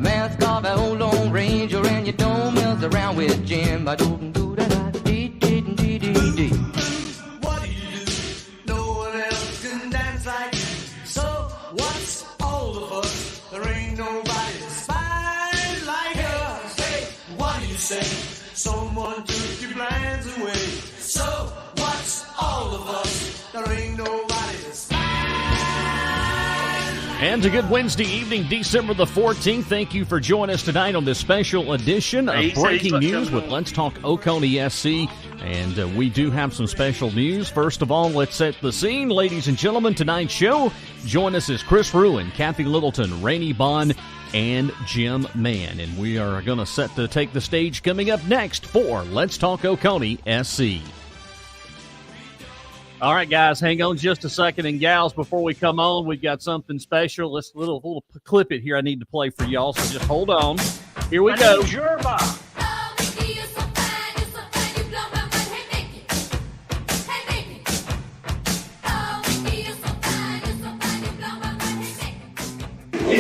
mask off that old Lone Ranger, and you don't mess around with Jim. What do you do? No one else can dance like you. So what's all of us? There ain't nobody that's fine like us. Hey, what do you say? Someone took your plans away. So what's all of us? There ain't nobody that's fine. And a good Wednesday evening, December the 14th. Thank you for joining us tonight on this special edition of Breaking News with Let's Talk Oconee SC. And we do have some special news. First of all, let's set the scene. Ladies and gentlemen, tonight's show, join us as Chris Ruin, Kathy Littleton, Rainey Bond, and Jim Mann. And we are going to set to take the stage coming up next for Let's Talk Oconee SC. All right, guys, hang on just a second. And gals, before we come on, we've got something special. Let's little clip it here I need to play for y'all, so just hold on. Here we go. These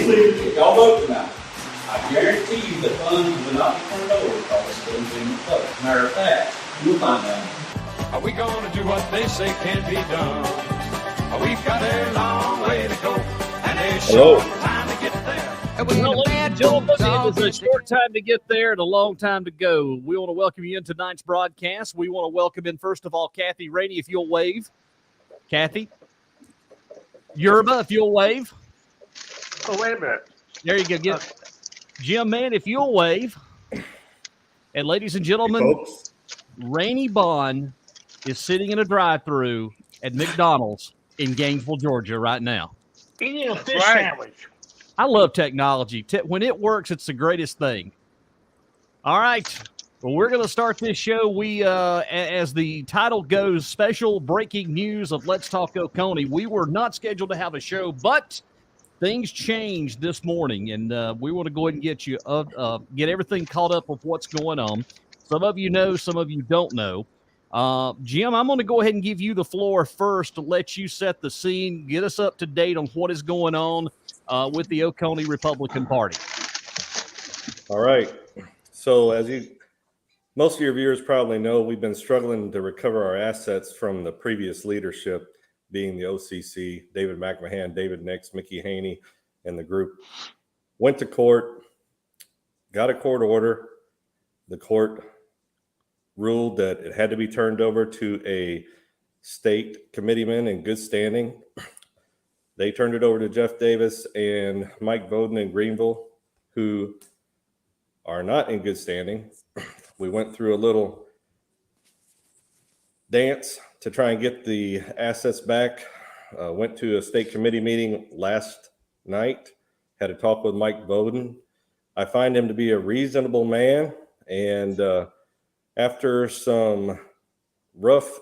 leaders, if y'all vote tonight, I guarantee you the funds will not be turned over because it's still being closed. Matter of fact, you'll find out. Are we going to do what they say can't be done? We've got a long way to go, and a short time to get there. Well, ladies and gentlemen, it is a short time to get there and a long time to go. We want to welcome you in tonight's broadcast. We want to welcome in, first of all, Kathy Rainey, if you'll wave. Kathy? Yerba, if you'll wave. Oh, wait a minute. There you go. Jim Mann, if you'll wave. And ladies and gentlemen, Rainey Bond is sitting in a drive-thru at McDonald's in Gainesville, Georgia right now. Eating a fish sandwich. I love technology. When it works, it's the greatest thing. All right. Well, we're going to start this show. We, as the title goes, special breaking news of Let's Talk Oconee. We were not scheduled to have a show, but things changed this morning, and we want to go ahead and get you get everything caught up with what's going on. Some of you know, some of you don't know. Jim, I'm going to go ahead and give you the floor first to let you set the scene, get us up to date on what is going on with the Oconee Republican Party. All right. So as most of your viewers probably know, we've been struggling to recover our assets from the previous leadership, being the OCC, David McMahon, David Nix, Mickey Haney, and the group. Went to court, got a court order. The court ruled that it had to be turned over to a state committeeman in good standing. They turned it over to Jeff Davis and Mike Bowden in Greenville, who are not in good standing. We went through a little dance to try and get the assets back. Went to a state committee meeting last night, had a talk with Mike Bowden. I find him to be a reasonable man, and after some rough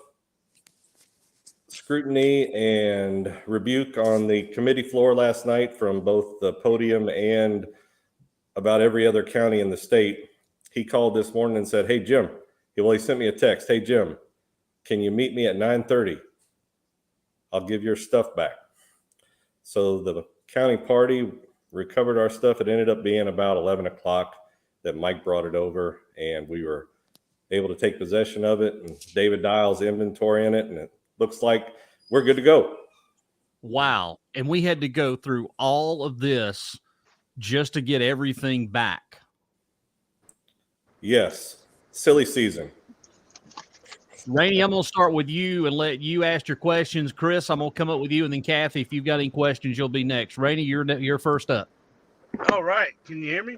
scrutiny and rebuke on the committee floor last night from both the podium and about every other county in the state, he called this morning and said, "Hey, Jim," he sent me a text, "Hey, Jim, can you meet me at 9:30? I'll give your stuff back." So the county party recovered our stuff. It ended up being about 11 o'clock that Mike brought it over, and we were able to take possession of it, and David Dial's inventory in it, and it looks like we're good to go. Wow. And we had to go through all of this just to get everything back. Yes. Silly season. Rainey, I'm going to start with you and let you ask your questions. Chris, I'm going to come up with you, and then Kathy, if you've got any questions, you'll be next. Rainey, you're first up. All right. Can you hear me?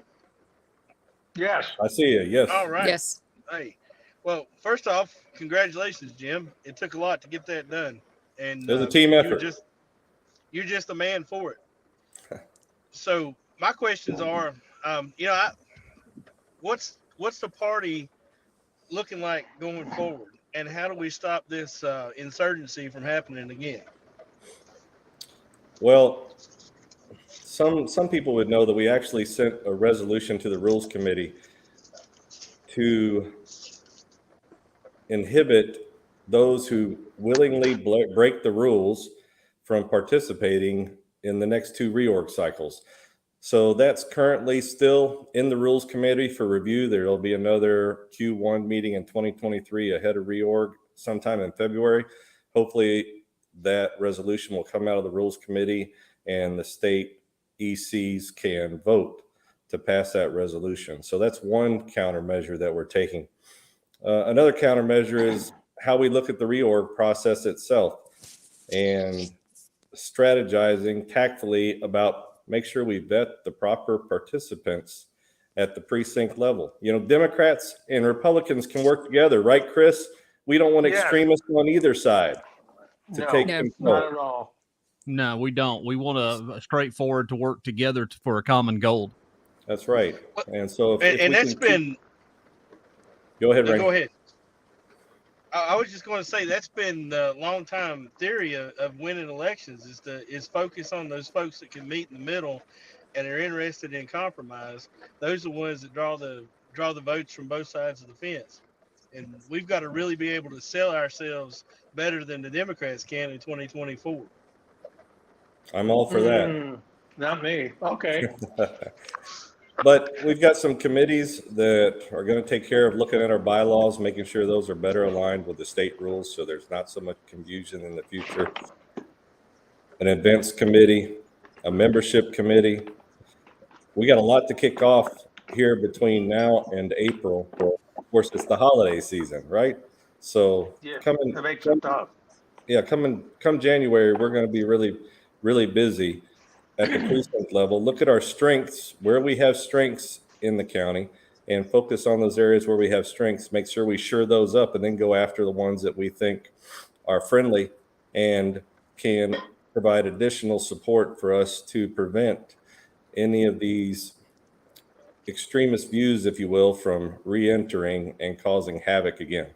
Yes. I see you. Yes. All right. Yes. Hey, well, first off, congratulations, Jim. It took a lot to get that done. And it was a team effort. You're just a man for it. So my questions are, what's the party looking like going forward? And how do we stop this insurgency from happening again? Well, some people would know that we actually sent a resolution to the Rules Committee to inhibit those who willingly break the rules from participating in the next two reorg cycles. So that's currently still in the Rules Committee for review. There will be another Q1 meeting in 2023 ahead of reorg sometime in February. Hopefully that resolution will come out of the Rules Committee and the state ECs can vote to pass that resolution. So that's one countermeasure that we're taking. Another countermeasure is how we look at the reorg process itself and strategizing tactfully about make sure we vet the proper participants at the precinct level. You know, Democrats and Republicans can work together, right, Chris? We don't want extremists on either side to take control. Not at all. No, we don't. We want a straightforward to work together for a common goal. That's right. And so, if that's been. Go ahead, Ray. Go ahead. I was just going to say that's been the long time theory of winning elections is focus on those folks that can meet in the middle and are interested in compromise. Those are the ones that draw the votes from both sides of the fence. And we've got to really be able to sell ourselves better than the Democrats can in 2024. I'm all for that. Not me. Okay. But we've got some committees that are going to take care of looking at our bylaws, making sure those are better aligned with the state rules so there's not so much confusion in the future. An events committee, a membership committee. We got a lot to kick off here between now and April. Of course, it's the holiday season, right? So come January, we're going to be really, really busy at the precinct level. Look at our strengths, where we have strengths in the county, and focus on those areas where we have strengths. Make sure we shore those up, and then go after the ones that we think are friendly and can provide additional support for us to prevent any of these extremist views, if you will, from re-entering and causing havoc again.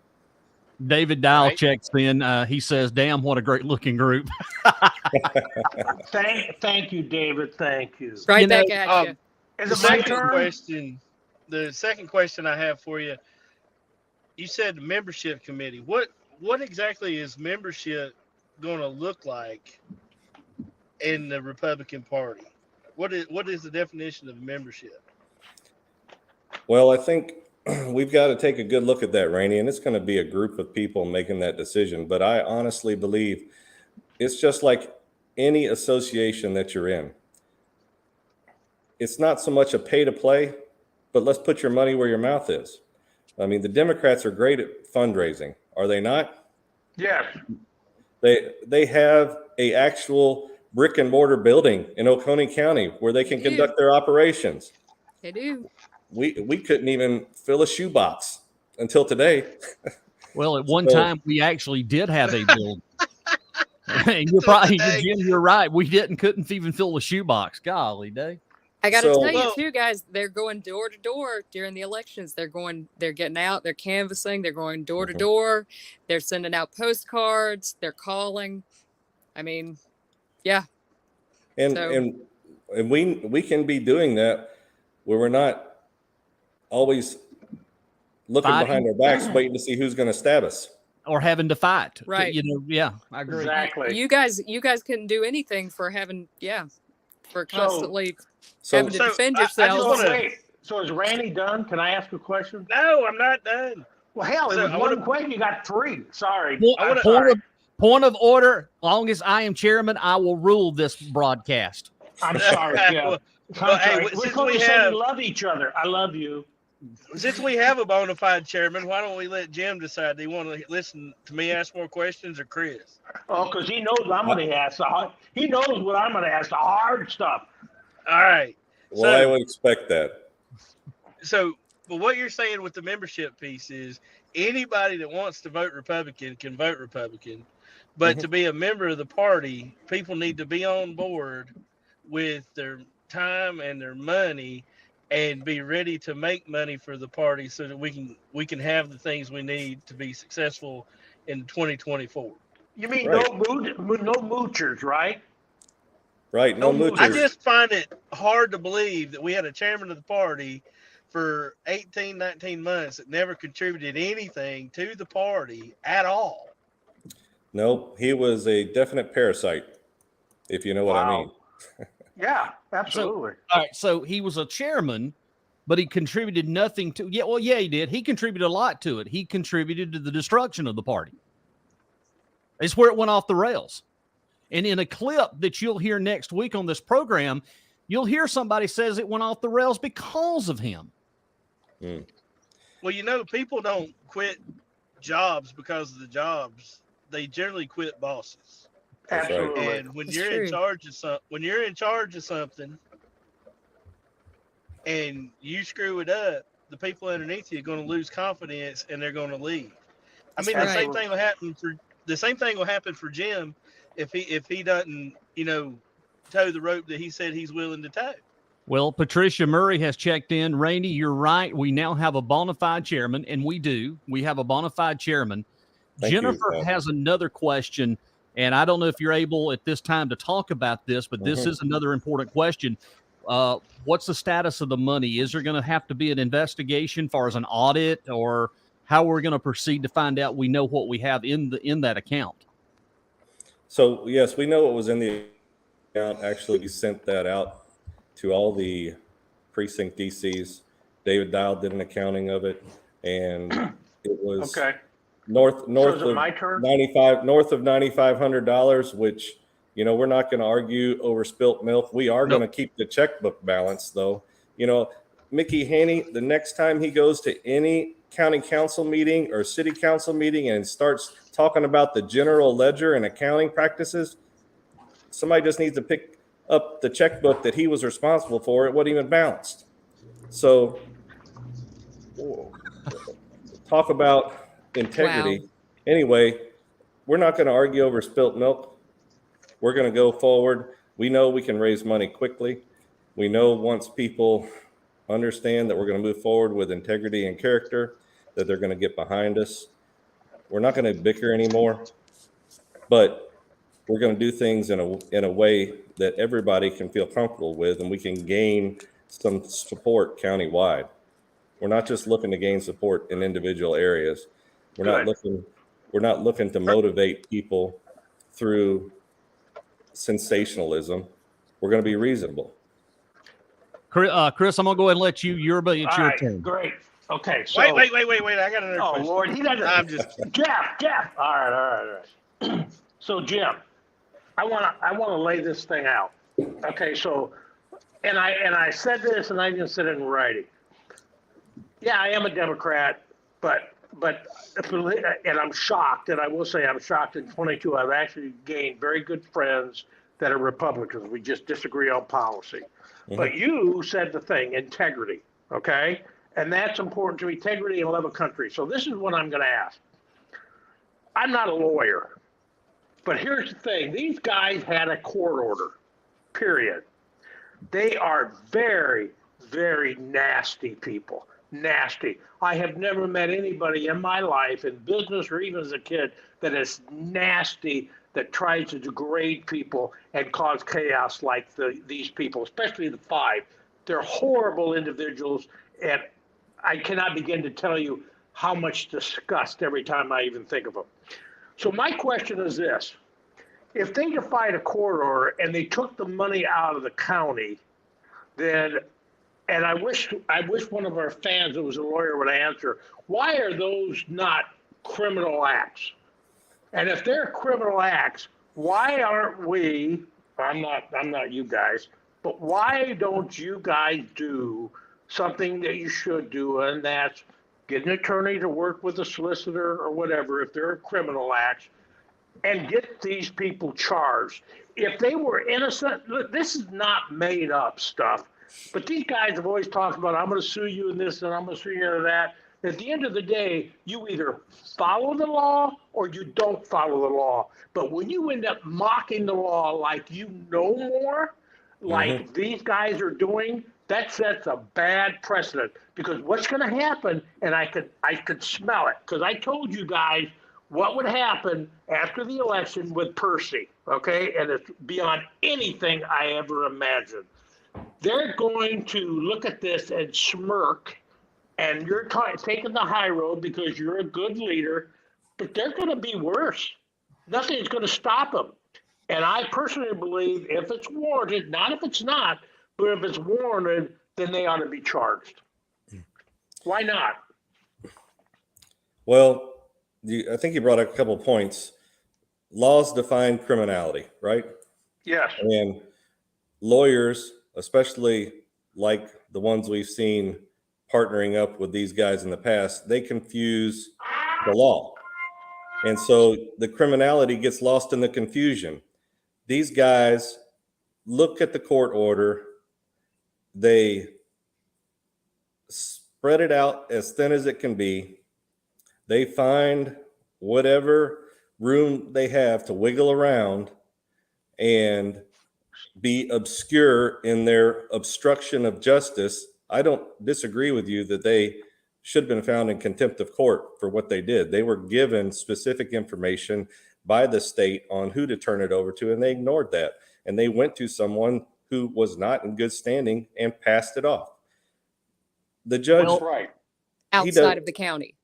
David Dial checks in. He says, damn, what a great looking group. Thank you, David. Thank you. Right back at you. Is it my turn? The second question I have for you, you said the membership committee. What exactly is membership going to look like in the Republican Party? What is the definition of membership? Well, I think we've got to take a good look at that, Rainey, and it's going to be a group of people making that decision. But I honestly believe it's just like any association that you're in. It's not so much a pay to play, but let's put your money where your mouth is. I mean, the Democrats are great at fundraising, are they not? Yes. They have a actual brick and mortar building in Oconee County where they can conduct their operations. They do. We couldn't even fill a shoebox until today. Well, at one time we actually did have a building. You're probably, Jim, you're right. We couldn't even fill the shoebox. Golly day. I got to tell you too, guys, they're going door to door during the elections. They're getting out, they're canvassing, they're going door to door. They're sending out postcards. They're calling. I mean, yeah. And we can be doing that where we're not always looking behind our backs, waiting to see who's going to stab us. Or having to fight. Right. Yeah, I agree. Exactly. You guys couldn't do anything for for constantly having to defend yourselves. So is Randy done? Can I ask a question? No, I'm not done. Well, hell, it was one question. You got three. Sorry. Point of order. Long as I am chairman, I will rule this broadcast. I'm sorry. Yeah. We're supposed to say we love each other. I love you. Since we have a bona fide chairman, why don't we let Jim decide? Do you want to listen to me ask more questions or Chris? Oh, because he knows I'm going to ask he knows what I'm going to ask, the hard stuff. All right. Well, I would expect that. So, but what you're saying with the membership piece is anybody that wants to vote Republican can vote Republican, but to be a member of the party, people need to be on board with their time and their money and be ready to make money for the party so that we can have the things we need to be successful in 2024. You mean no moochers, right? Right, no moochers. I just find it hard to believe that we had a chairman of the party for 18, 19 months that never contributed anything to the party at all. Nope, he was a definite parasite, if you know what I mean. Yeah, absolutely. All right, so he was a chairman, but he contributed nothing to. Yeah, well, yeah, he did. He contributed a lot to it. He contributed to the destruction of the party. It's where it went off the rails. And in a clip that you'll hear next week on this program, you'll hear somebody says it went off the rails because of him. Well, you know, people don't quit jobs because of the jobs. They generally quit bosses. That's right. Absolutely. And when That's you're true. in charge of when you're in charge of something and you screw it up, the people underneath you are going to lose confidence and they're going to leave. I mean, That's the right. same thing will happen for Jim if he doesn't, you know, toe the rope that he said he's willing to toe. Well, Patricia Murray has checked in. Rainey, you're right. We now have a bona fide chairman, and we do. We have a bona fide chairman. Thank you, Jennifer Pat. has another question, and I don't know if you're able at this time to talk about this, but this is another important question. What's the status of the money? Is there going to have to be an investigation as far as an audit, or how we're going to proceed to find out we know what we have in that account? So yes, we know what was in the account. Actually, we sent that out to all the precinct DCs. David Dial did an accounting of it, and it was Okay. north So is it of my turn? $9,500, which, you know, we're not going to argue over spilt milk. We are going to keep the checkbook balance, though. You know, Mickey Haney, the next time he goes to any county council meeting or city council meeting and starts talking about the general ledger and accounting practices, somebody just needs to pick up the checkbook that he was responsible for. It wasn't even balanced. So talk about integrity. Wow. Anyway, we're not going to argue over spilt milk. We're going to go forward. We know we can raise money quickly. We know once people understand that we're going to move forward with integrity and character, that they're going to get behind us. We're not going to bicker anymore, but we're going to do things in a way that everybody can feel comfortable with, and we can gain some support countywide. We're not just looking to gain support in individual areas. We're not looking to motivate people through sensationalism. We're going to be reasonable. Chris, I'm going to go ahead and let you. It's All your right, turn. great. Okay, so Wait. I got another oh question. Lord, he doesn't. I'm just Jeff. All right. So Jim, I wanna lay this thing out. Okay, so and I said this and I even said it in writing. Yeah, I am a Democrat, but and I'm shocked, and I will say I'm shocked in 22. I've actually gained very good friends that are Republicans. We just disagree on policy. But you said the thing, integrity, okay? And that's important to integrity and love of country. So this is what I'm going to ask. I'm not a lawyer, but here's the thing. These guys had a court order, period. They are very, very nasty people. Nasty. I have never met anybody in my life, in business or even as a kid, that is nasty, that tries to degrade people and cause chaos like these people, especially the five. They're horrible individuals, and I cannot begin to tell you how much disgust every time I even think of them. So my question is this. If they defied a court order and they took the money out of the county, then, and I wish one of our fans that was a lawyer would answer, why are those not criminal acts? And if they're criminal acts, why aren't we, I'm not you guys, but why don't you guys do something that you should do, and that's get an attorney to work with a solicitor or whatever if they're criminal acts, and get these people charged. If they were innocent, look, this is not made up stuff, but these guys have always talked about, I'm going to sue you in this and I'm going to sue you in that. At the end of the day, you either follow the law or you don't follow the law. But when you end up mocking the law like you know more, like these guys are doing, that sets a bad precedent. Because what's going to happen, and I could smell it, because I told you guys what would happen after the election with Percy, okay? And it's beyond anything I ever imagined. They're going to look at this and smirk, and you're taking the high road because you're a good leader, but they're going to be worse. Nothing's going to stop them. And I personally believe if it's warranted, not if it's not, but if it's warranted, then they ought to be charged. Why not? Well, I think you brought up a couple of points. Laws define criminality, right? Yes. And lawyers, especially like the ones we've seen partnering up with these guys in the past, they confuse the law. And so the criminality gets lost in the confusion. These guys look at the court order, they spread it out as thin as it can be. They find whatever room they have to wiggle around and be obscure in their obstruction of justice. I don't disagree with you that they should have been found in contempt of court for what they did. They were given specific information by the state on who to turn it over to, and they ignored that. And they went to someone who was not in good standing and passed it off. The judge, Well, right, outside of the county.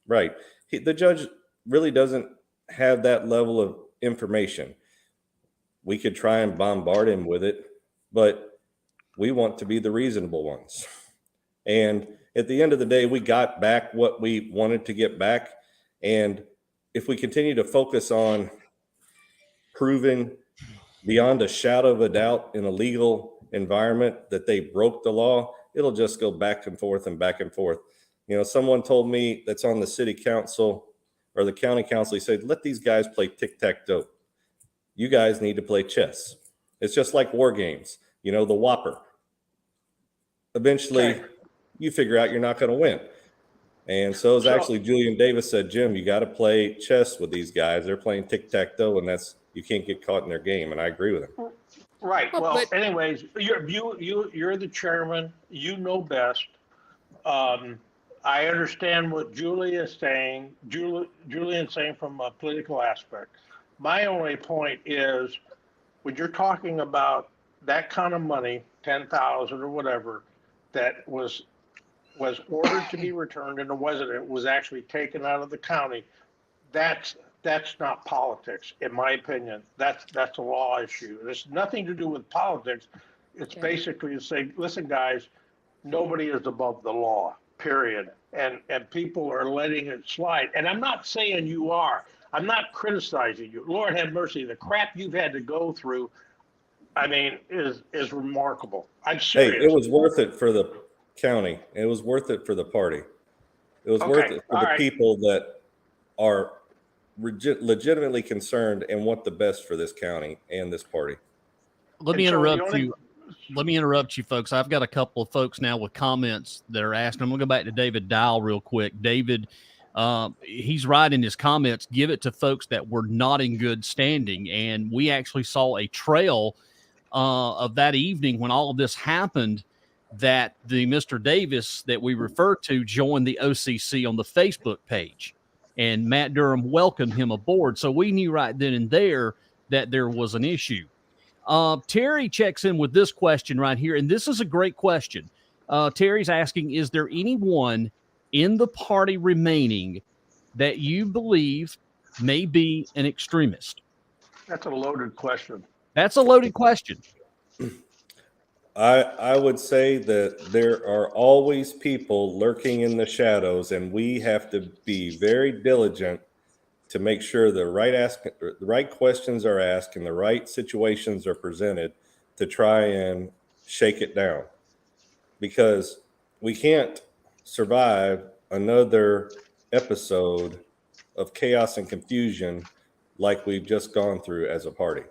right. The judge really doesn't have that level of information. We could try and bombard him with it, but we want to be the reasonable ones. And at the end of the day, we got back what we wanted to get back. And if we continue to focus on proving beyond a shadow of a doubt in a legal environment that they broke the law, it'll just go back and forth and back and forth. You know, someone told me that's on the city council or the county council, he said, let these guys play tic-tac-toe. You guys need to play chess. It's just like war games, you know, the Whopper. Eventually, you figure out you're not going to win. And so it's actually Julian Davis said, Jim, you got to play chess with these guys. They're playing tic-tac-toe, and you can't get caught in their game. And I agree with him. Right. Well, anyways, you're the chairman. You know best. I understand what Julian's saying from a political aspect. My only point is when you're talking about that kind of money, 10,000 or whatever, that was ordered to be returned and it was actually taken out of the county. That's not politics, in my opinion. That's a law issue. There's nothing to do with politics. It's basically to say, listen, guys, nobody is above the law, period. And people are letting it slide. And I'm not saying you are. I'm not criticizing you. Lord have mercy. The crap you've had to go through, I mean, is remarkable. I'm serious. Hey, it was worth it for the county. It was worth it for the party. It was worth it for the people that are legitimately concerned and want the best for this county and this party. Let me interrupt you, folks. I've got a couple of folks now with comments that are asking. I'm going to go back to David Dial real quick. David, he's writing his comments, give it to folks that were not in good standing. And we actually saw a trail of that evening when all of this happened, that the Mr. Davis that we refer to joined the OCC on the Facebook page. And Matt Durham welcomed him aboard. So we knew right then and there that there was an issue. Terry checks in with this question right here, and this is a great question. Terry's asking, is there anyone in the party remaining that you believe may be an extremist? That's a loaded question. That's a loaded question. I would say that there are always people lurking in the shadows, and we have to be very diligent to make sure the right questions are asked and the right situations are presented to try and shake it down. Because we can't survive another episode of chaos and confusion like we've just gone through as a party.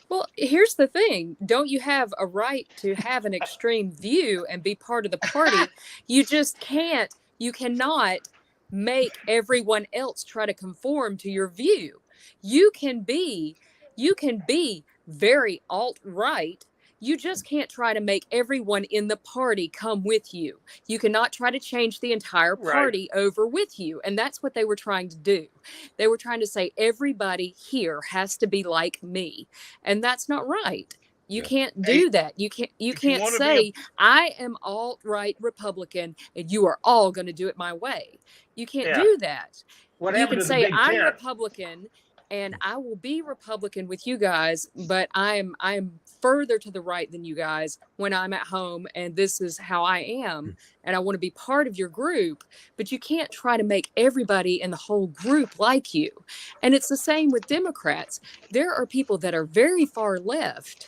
Well, here's the thing. Don't you have a right to have an extreme view and be part of the party? You just can't. You cannot make everyone else try to conform to your view. You can be very alt-right. You just can't try to make everyone in the party come with you. You cannot try to change the entire party over with you. And that's what they were trying to do. They were trying to say everybody here has to be like me. And that's not right. You can't do that. You can't say, I am alt-right Republican and you are all going to do it my way. You can't do that. You can say, I'm Republican and I will be Republican with you guys, but I'm further to the right than you guys when I'm at home, and this is how I am, and I want to be part of your group, but you can't try to make everybody in the whole group like you. And it's the same with Democrats. There are people that are very far left,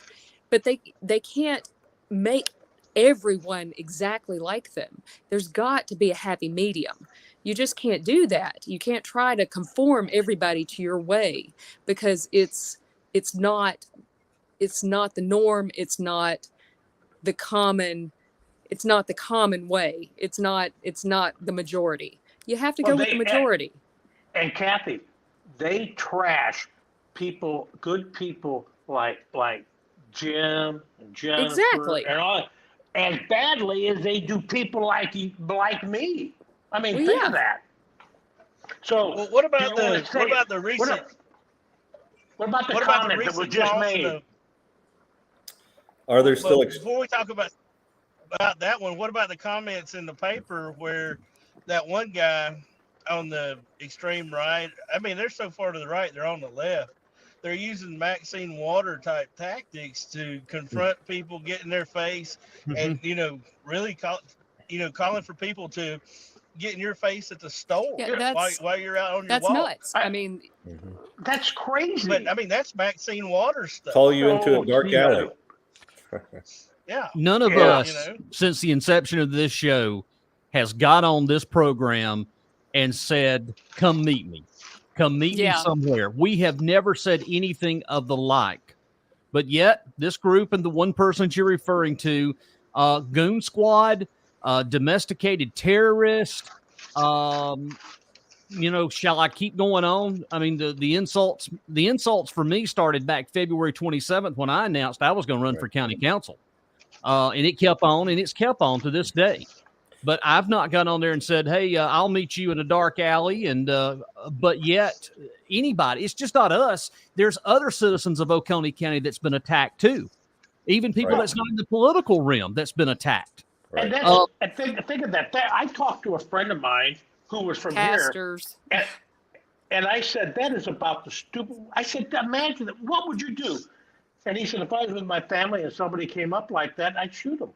but they can't make everyone exactly like them. There's got to be a happy medium. You just can't do that. You can't try to conform everybody to your way, because it's not the norm. It's not the common way. It's not the majority. You have to go with the majority. And Kathy, they trash people, good people like Jim and Jennifer, Exactly. and all, as badly as they do people like me. I mean, Well, think yeah. of that. So, Well, what about do you wanna say- the recent? What about the What about the comment that was recent just toss made? Are there still? Well, before we talk about that one, what about the comments in the paper where that one guy on the extreme right? I mean, they're so far to the right, they're on the left. They're using Maxine Water type tactics to confront people, get in their face, and really calling for people to get in your face at the store while you're out on your walk. Nuts. I mean, that's crazy. But I mean, that's Maxine Water stuff. Call you into a dark alley. Yeah. None of us, since the inception of this show, has got on this program and said, "Come meet me. Come meet me somewhere." We have never said anything of the like. But yet, this group and the one person you're referring to, Goon Squad, domesticated terrorist, shall I keep going on? I mean, the insults for me started back February 27th when I announced I was going to run for county council. And it kept on, and it's kept on to this day. But I've not gone on there and said, "Hey, I'll meet you in a dark alley." And but yet, anybody, it's just not us. There's other citizens of Oconee County that's been attacked too. Even people that's not in the political realm that's been attacked. And think of that. I talked to a friend of mine who was from pastors. Here, and I said, "That is about the stupid." I said, "Imagine that. What would you do?" And he said, "If I was with my family and somebody came up like that, I'd shoot them."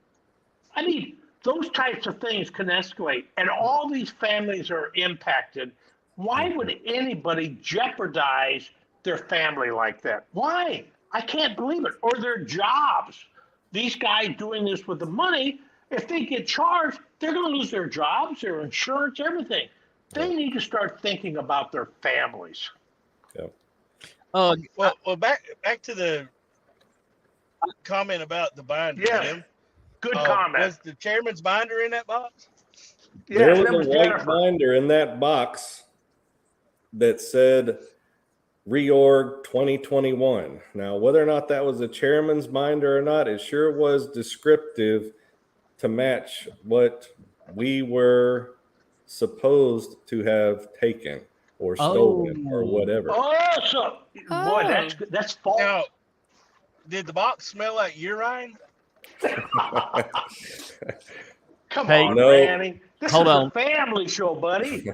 I mean, those types of things can escalate, and all these families are impacted. Why would anybody jeopardize their family like that? Why? I can't believe it. Or their jobs. These guys doing this with the money, if they get charged, they're going to lose their jobs, their insurance, everything. They need to start thinking about their families. Yeah. Well, back to the comment about the binder. Yeah. Good comment. Was the chairman's binder in that box? There was a white binder in that box that said reorg 2021. Now, whether or not that was a chairman's binder or not, it sure was descriptive to match what we were supposed to have taken or stolen or whatever. Boy, that's false. Now, did the box smell like urine? Come on, Manny. This is a family show, buddy.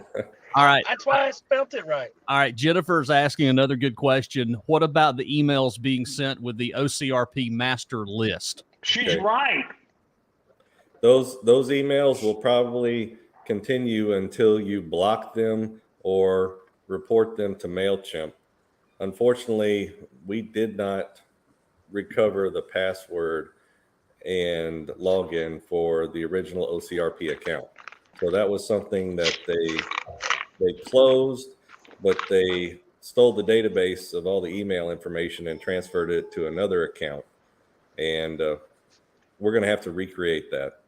All right. That's why I spelt it right. All right. Jennifer's asking another good question. What about the emails being sent with the OCRP master list? She's right. Those emails will probably continue until you block them or report them to MailChimp. Unfortunately, we did not recover the password and login for the original OCRP account. So that was something that they closed, but they stole the database of all the email information and transferred it to another account. And we're going to have to recreate that.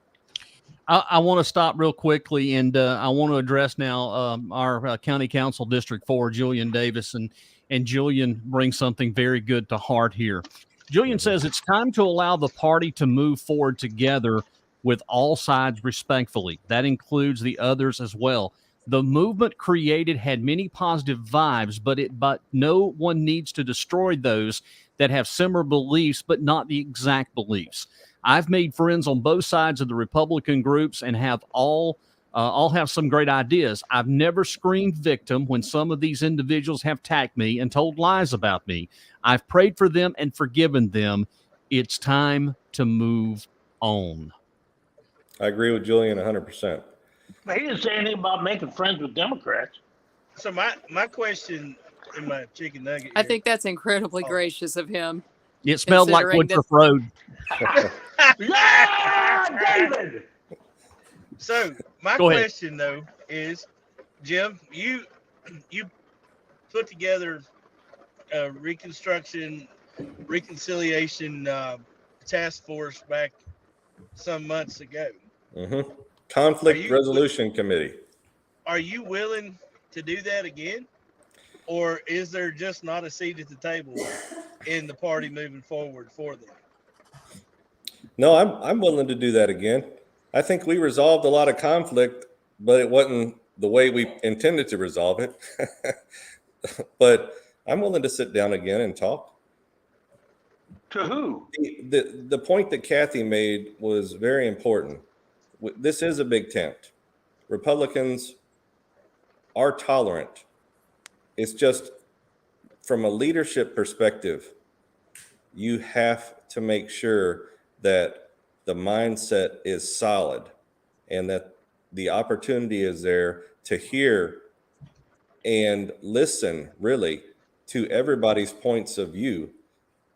I want to stop real quickly, and I want to address now our County Council District 4, Julian Davis, and Julian brings something very good to heart here. Julian says it's time to allow the party to move forward together with all sides respectfully. That includes the others as well. The movement created had many positive vibes, but no one needs to destroy those that have similar beliefs, but not the exact beliefs. I've made friends on both sides of the Republican groups and have all all have some great ideas. I've never screamed victim when some of these individuals have attacked me and told lies about me. I've prayed for them and forgiven them. It's time to move on. I agree with Julian 100%. He didn't say anything about making friends with Democrats. So my question in my chicken nugget. I think that's incredibly gracious of him. It smelled like Woodruff Road. Yeah, David. So my Go ahead. question though is, Jim, you put together a reconciliation task force back some months ago. Mm-hmm. Conflict Resolution Committee. Are you willing to do that again? Or is there just not a seat at the table in the party moving forward for them? No, I'm willing to do that again. I think we resolved a lot of conflict, but it wasn't the way we intended to resolve it. But I'm willing to sit down again and talk. To who? The point that Kathy made was very important. This is a big tent. Republicans are tolerant. It's just from a leadership perspective, you have to make sure that the mindset is solid and that the opportunity is there to hear and listen really to everybody's points of view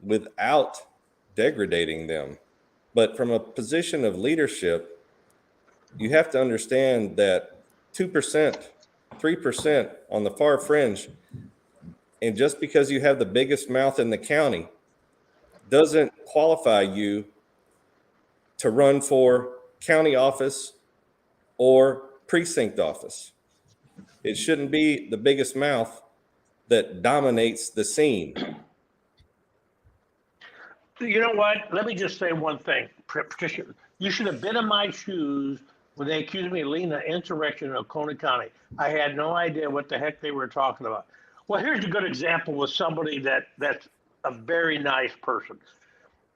without degrading them. But from a position of leadership, you have to understand that 2%, 3% on the far fringe, and just because you have the biggest mouth in the county doesn't qualify you to run for county office or precinct office. It shouldn't be the biggest mouth that dominates the scene. You know what? Let me just say one thing. Patricia, you should have been in my shoes when they accused me of leading an insurrection in Oconee County. I had no idea what the heck they were talking about. Well, here's a good example with somebody that's a very nice person.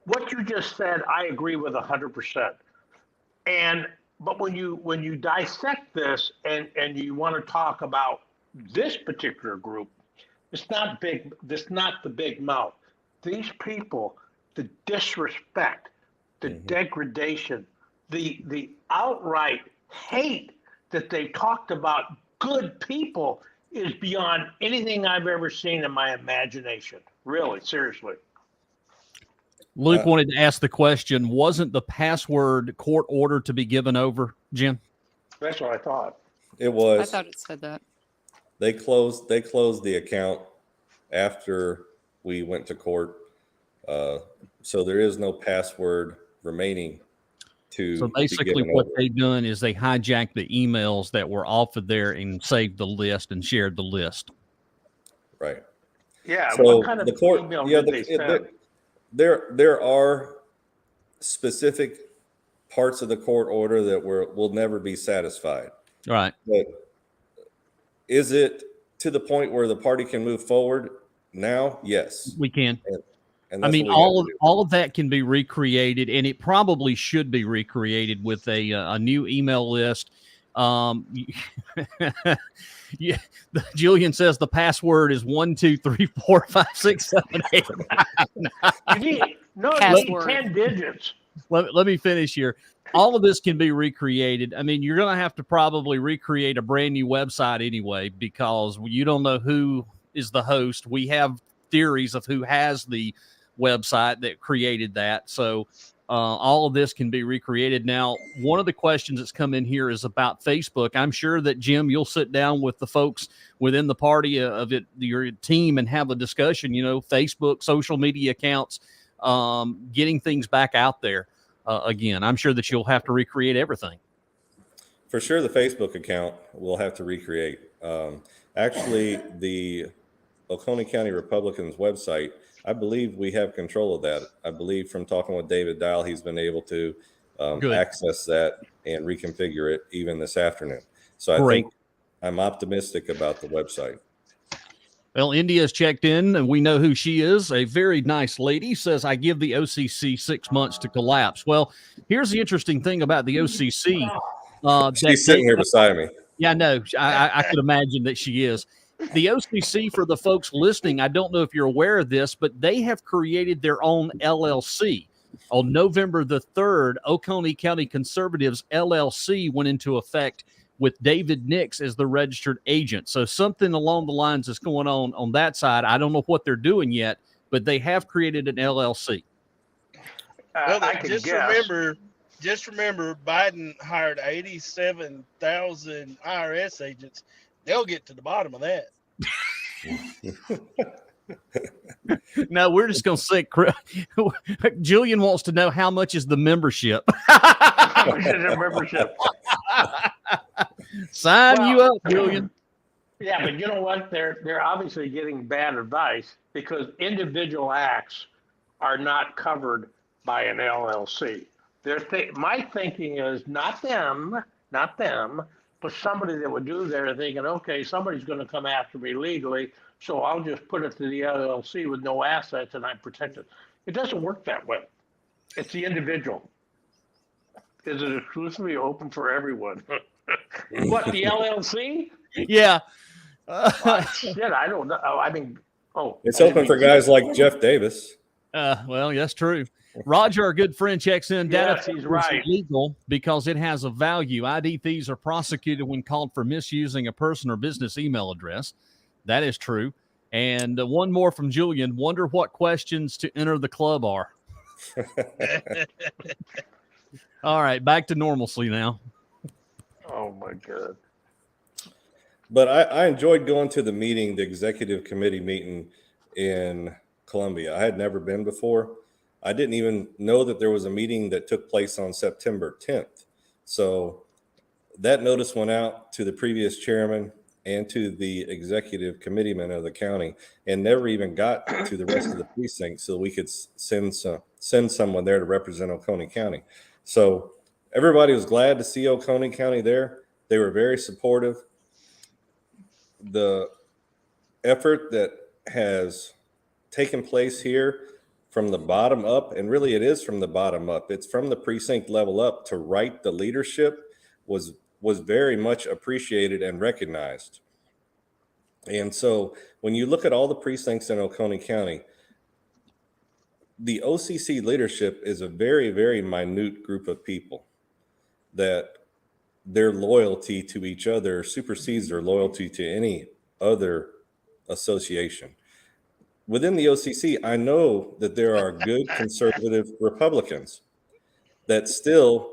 What you just said, I agree with 100%. But when you dissect this and you want to talk about this particular group, it's not big. It's not the big mouth. These people, the disrespect, the degradation, the outright hate that they talked about good people is beyond anything I've ever seen in my imagination. Really, seriously. Luke wanted to ask the question, wasn't the password court order to be given over, Jim? That's what I thought. It was. I thought it said that. They closed the account after we went to court. So there is no password remaining to. So basically what they've done is they hijacked the emails that were off of there and saved the list and shared the list. Right. Yeah. So what kind of the court, email yeah, did they send? there are specific parts of the court order that will never be satisfied. Right. But is it to the point where the party can move forward now? Yes, we can. And I mean, all of that can be recreated, and it probably should be recreated with a new email list. Yeah, Julian says the password is 1, 2, 3, 4, 5, 6, 7, 8. You need 10 digits. Let me finish here. All of this can be recreated. I mean, you're going to have to probably recreate a brand new website anyway, because you don't know who is the host. We have theories of who has the website that created that. So all of this can be recreated. Now, one of the questions that's come in here is about Facebook. I'm sure that, Jim, you'll sit down with the folks within the party your team and have a discussion, Facebook, social media accounts, getting things back out there. Again, I'm sure that you'll have to recreate everything. For sure, the Facebook account we'll have to recreate. Actually, the Oconee County Republicans website, I believe we have control of that. I believe from talking with David Dial, he's been able to access that and reconfigure it even this afternoon. So I think I'm optimistic about the website. Well, India's checked in, and we know who she is. A very nice lady. Says, I give the OCC 6 months to collapse. Well, here's the interesting thing about the OCC. She's sitting here beside me. Yeah, no, I could imagine that she is. The OCC, for the folks listening, I don't know if you're aware of this, but they have created their own LLC. On November the 3rd, Oconee County Conservatives LLC went into effect with David Nix as the registered agent. So something along the lines is going on that side. I don't know what they're doing yet, but they have created an LLC. Well, I can just guess. remember, Biden hired 87,000 IRS agents. They'll get to the bottom of that. No, we're just going to say, Julian wants to know how much is the membership. Membership. Sign you up, Julian. Yeah, but you know what? They're obviously getting bad advice because individual acts are not covered by an LLC. My thinking is not them, but somebody that would do their thinking, okay, somebody's going to come after me legally, so I'll just put it to the LLC with no assets and I'm protected. It doesn't work that way. It's the individual. Is it exclusively open for everyone? What, the LLC? Yeah. Shit, I don't know. I mean, it's open for guys like Jeff Davis. Well, that's true. Roger, our good friend, checks in. Data Yes, he's right. is illegal because it has a value. ID thieves are prosecuted when called for misusing a person or business email address. That is true. And one more from Julian. Wonder what questions to enter the club are. All right, back to normalcy now. Oh, my God. But I enjoyed going to the meeting, the executive committee meeting in Columbia. I had never been before. I didn't even know that there was a meeting that took place on September 10th. So that notice went out to the previous chairman and to the executive committeeman of the county and never even got to the rest of the precinct so we could send someone there to represent Oconee County. So everybody was glad to see Oconee County there. They were very supportive. The effort that has taken place here from the bottom up, and really it is from the bottom up, it's from the precinct level up to right the leadership was very much appreciated and recognized. And so when you look at all the precincts in Oconee County, the OCC leadership is a very, very minute group of people that their loyalty to each other supersedes their loyalty to any other association. Within the OCC, I know that there are good conservative Republicans that still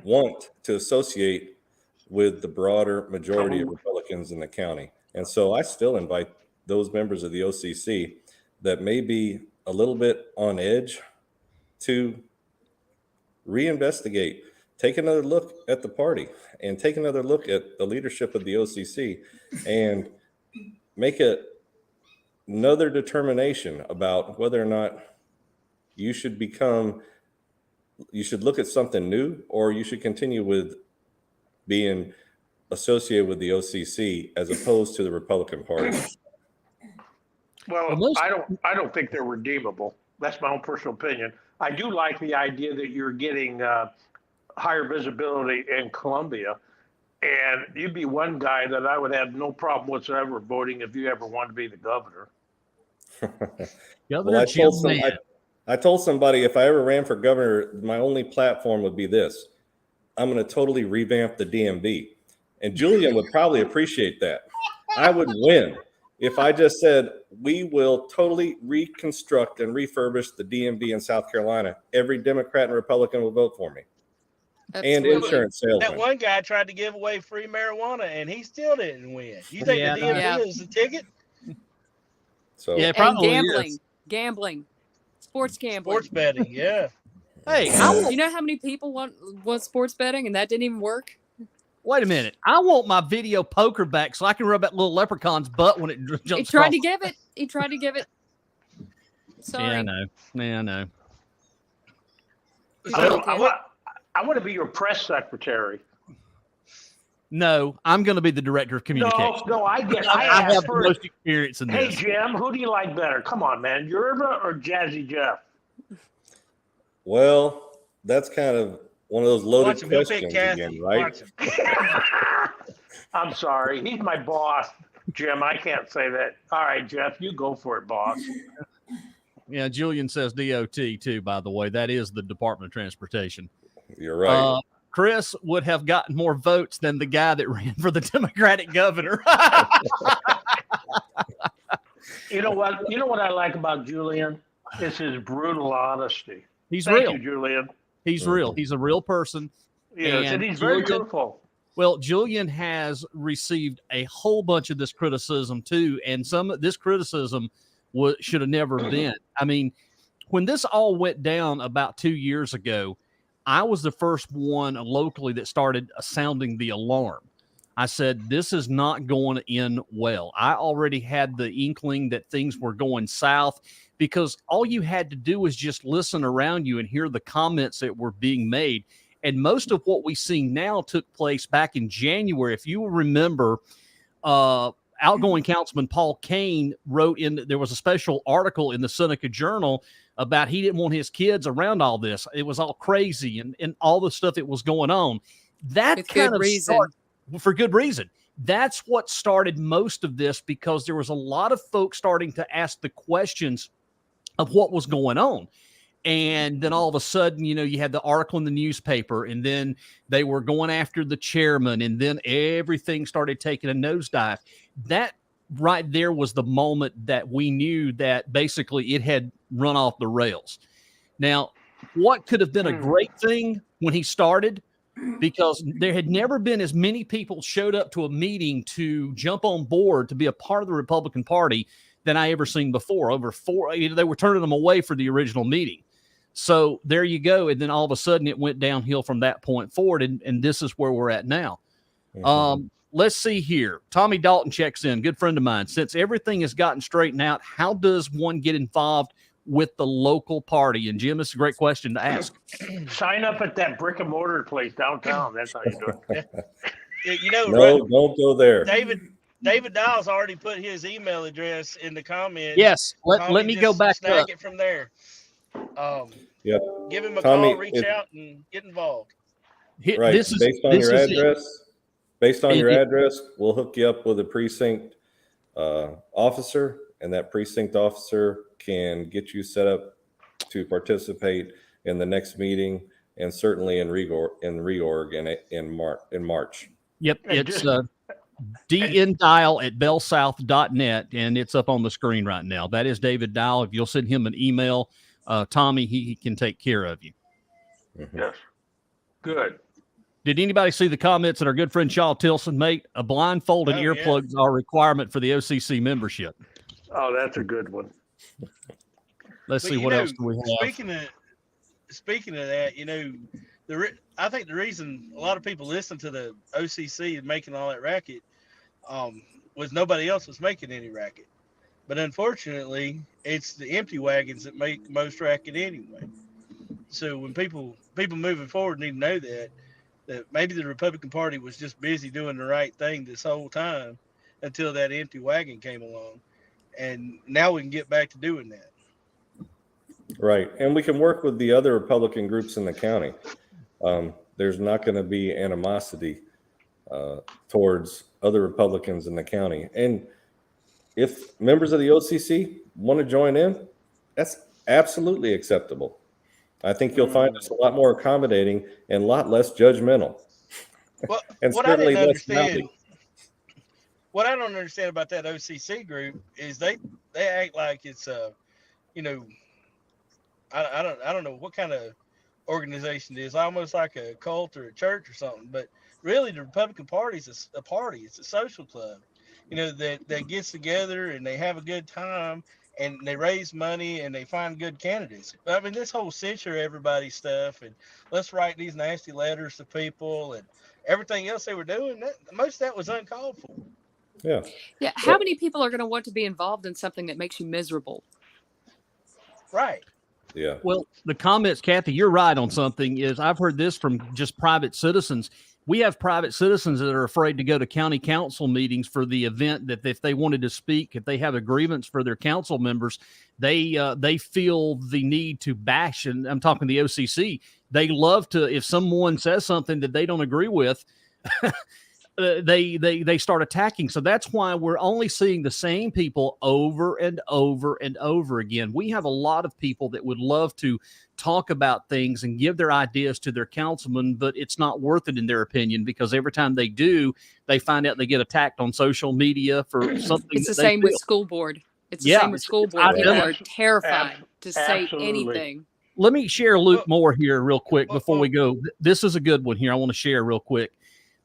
want to associate with the broader majority of Republicans in the county. And so I still invite those members of the OCC that may be a little bit on edge to reinvestigate, take another look at the party and take another look at the leadership of the OCC and make another determination about whether or not you should look at something new or you should continue with being associated with the OCC as opposed to the Republican Party. Well, I don't think they're redeemable. That's my own personal opinion. I do like the idea that you're getting higher visibility in Columbia, and you'd be one guy that I would have no problem whatsoever voting if you ever wanted to be the governor. Governor I told somebody if I ever ran for governor, my only platform would be this: I'm going to totally revamp the DMV. And Julian would probably appreciate that. I would win if I just said, we will totally reconstruct and refurbish the DMV in South Carolina. Every Democrat and Republican will vote for me. Absolutely. And insurance salesmen. That one guy tried to give away free marijuana and he still didn't win. You think the DMV is the ticket? So yeah, And probably gambling, sports gambling. Sports betting, yeah. Hey, You know how many people want sports betting and that didn't even work? wait a minute. I want my video poker back so I can rub that little leprechaun's butt when it jumps. He tried to give it. Sorry. Yeah, I know. Yeah, I know. I want to be your press secretary. No, I'm going to be the director of communications. No, I get. I have the first. most experience in Hey, this. Jim, who do you like better? Come on, man, Yerba or Jazzy Jeff? Well, that's kind of one of those loaded Watch him. He'll pick questions Kathy. again, right? Watch him. I'm sorry. He's my boss, Jim. I can't say that. All right, Jeff, you go for it, boss. Yeah, Julian says DOT too, by the way. That is the Department of Transportation. You're right. Chris would have gotten more votes than the guy that ran for the Democratic governor. You know what? You know what I like about Julian is his brutal honesty. He's Thank real. you, Julian. He's real. He's a real person. Yes, and he's very truthful. Well, Julian has received a whole bunch of this criticism too, and some of this criticism should have never been. I mean, when this all went down about 2 years ago, I was the first one locally that started sounding the alarm. I said, this is not going to end well. I already had the inkling that things were going south because all you had to do was just listen around you and hear the comments that were being made. And most of what we see now took place back in January. If you remember, outgoing Councilman Paul Kane wrote there was a special article in the Seneca Journal about he didn't want his kids around all this. It was all crazy and all the stuff that was going on. That kind of started, for good reason. That's what started most of this because there was a lot of folks starting to ask the questions of what was going on. And then all of a sudden, you had the article in the newspaper, and then they were going after the chairman, and then everything started taking a nosedive. That right there was the moment that we knew that basically it had run off the rails. Now, what could have been a great thing when he started, because there had never been as many people showed up to a meeting to jump on board to be a part of the Republican Party than I ever seen before. Over 4, they were turning them away for the original meeting. So there you go. And then all of a sudden it went downhill from that point forward. And this is where we're at now. Mm-hmm. Let's see here. Tommy Dalton checks in, good friend of mine. Since everything has gotten straightened out, how does one get involved with the local party? And Jim, it's a great question to ask. Sign up at that brick and mortar place downtown. That's how you do it. No, don't go there. David Dial's already put his email address in the comments. Yes. Let me go back snag up. it from there. Yep. Give him a Tommy, call, reach out, and get involved. Right. Based on your address. Based on your address, we'll hook you up with a precinct officer, and that precinct officer can get you set up to participate in the next meeting, and certainly in reorg in March. Yep, it's dndial@bellsouth.net, and it's up on the screen right now. That is David Dial. If you'll send him an email, Tommy, he can take care of you. Mm-hmm. Yes. Good. Did anybody see the comments that our good friend Shaw Tilson made? A blindfold and earplugs are a requirement for the OCC membership. Oh, that's a good one. Let's see what else do we have. Speaking of that, I think the reason a lot of people listen to the OCC and making all that racket was nobody else was making any racket. But unfortunately, it's the empty wagons that make most racket anyway. So when people moving forward need to know that maybe the Republican Party was just busy doing the right thing this whole time until that empty wagon came along. And now we can get back to doing that. Right. And we can work with the other Republican groups in the county. There's not going to be animosity towards other Republicans in the county. And if members of the OCC want to join in, that's absolutely acceptable. I think you'll find us a lot more accommodating and a lot less judgmental. Well, and what certainly I didn't less understand, rowdy. what I don't understand about that OCC group is they act like it's I don't know what kind of organization it is, almost like a cult or a church or something. But really, the Republican Party is a party. It's a social club, that gets together and they have a good time and they raise money and they find good candidates. But I mean, this whole censure everybody stuff and let's write these nasty letters to people and everything else they were doing, most of that was uncalled for. Yeah. Yeah. How many people are going to want to be involved in something that makes you miserable? Right. Yeah. Well, the comments, Kathy, you're right on something. Is I've heard this from just private citizens. We have private citizens that are afraid to go to county council meetings for the event that if they wanted to speak, if they have a grievance for their council members, they feel the need to bash, and I'm talking the OCC, They love to, if someone says something that they don't agree with, they start attacking. So that's why we're only seeing the same people over and over and over again. We have a lot of people that would love to talk about things and give their ideas to their councilman, but it's not worth it in their opinion, because every time they do, they find out they get attacked on social media for something. It's the same with school board. It's the same with school board. People are terrified to say anything. Let me share Luke Moore here real quick before we go. This is a good one here I want to share real quick.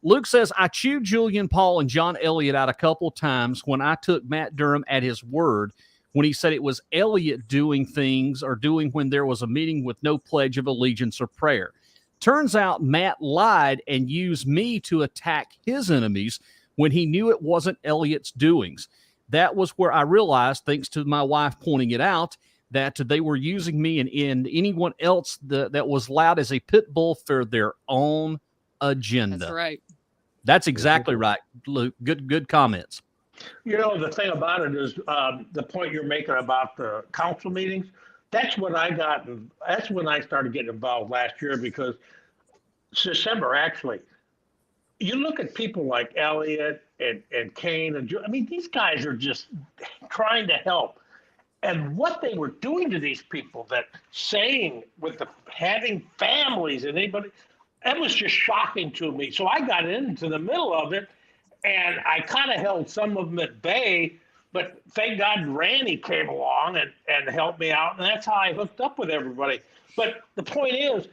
Luke says, I chewed Julian Paul and John Elliott out a couple of times when I took Matt Durham at his word when he said it was Elliott doing things or doing when there was a meeting with no pledge of allegiance or prayer. Turns out Matt lied and used me to attack his enemies when he knew it wasn't Elliott's doings. That was where I realized, thanks to my wife pointing it out, that they were using me and anyone else that was loud as a pit bull for their own agenda. That's right. That's exactly right, Luke. Good comments. You know, the thing about it is the point you're making about the council meetings. That's when I started getting involved last year, because December, actually. You look at people like Elliott and Kane and I mean, these guys are just trying to help. And what they were doing to these people, that saying with having families and anybody, that was just shocking to me. So I got into the middle of it, and I kind of held some of them at bay, but thank God Randy came along and helped me out, and that's how I hooked up with everybody. But the point is,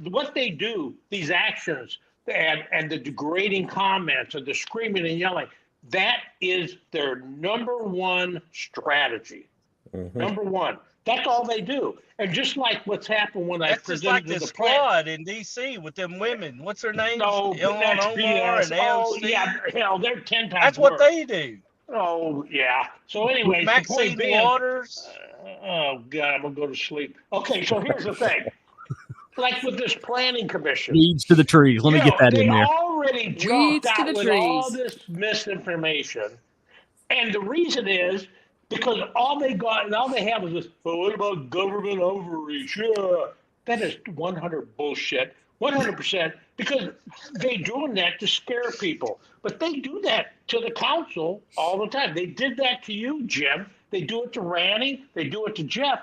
what they do, these actions, and the degrading comments and the screaming and yelling, that is their number one strategy. Mm-hmm. Number one. That's all they do. And just like what's happened when I presented like the squad in D.C. with them women. What's their names? No, that's BS. Oh, yeah, hell, they're 10 times That's worse. what they do. Oh, yeah. So anyway, Maxine Waters. Oh, God, I'm going to go to sleep. Okay, so here's the thing. Like with this planning commission. Weeds to the trees. Let me get that in there. They already jumped out with all this misinformation. And the reason is because all they got and all they have is this, well, what about government overreach? Yeah. That is 100 bullshit. 100%, because they're doing that to scare people. But they do that to the council all the time. They did that to you, Jim. They do it to Randy. They do it to Jeff.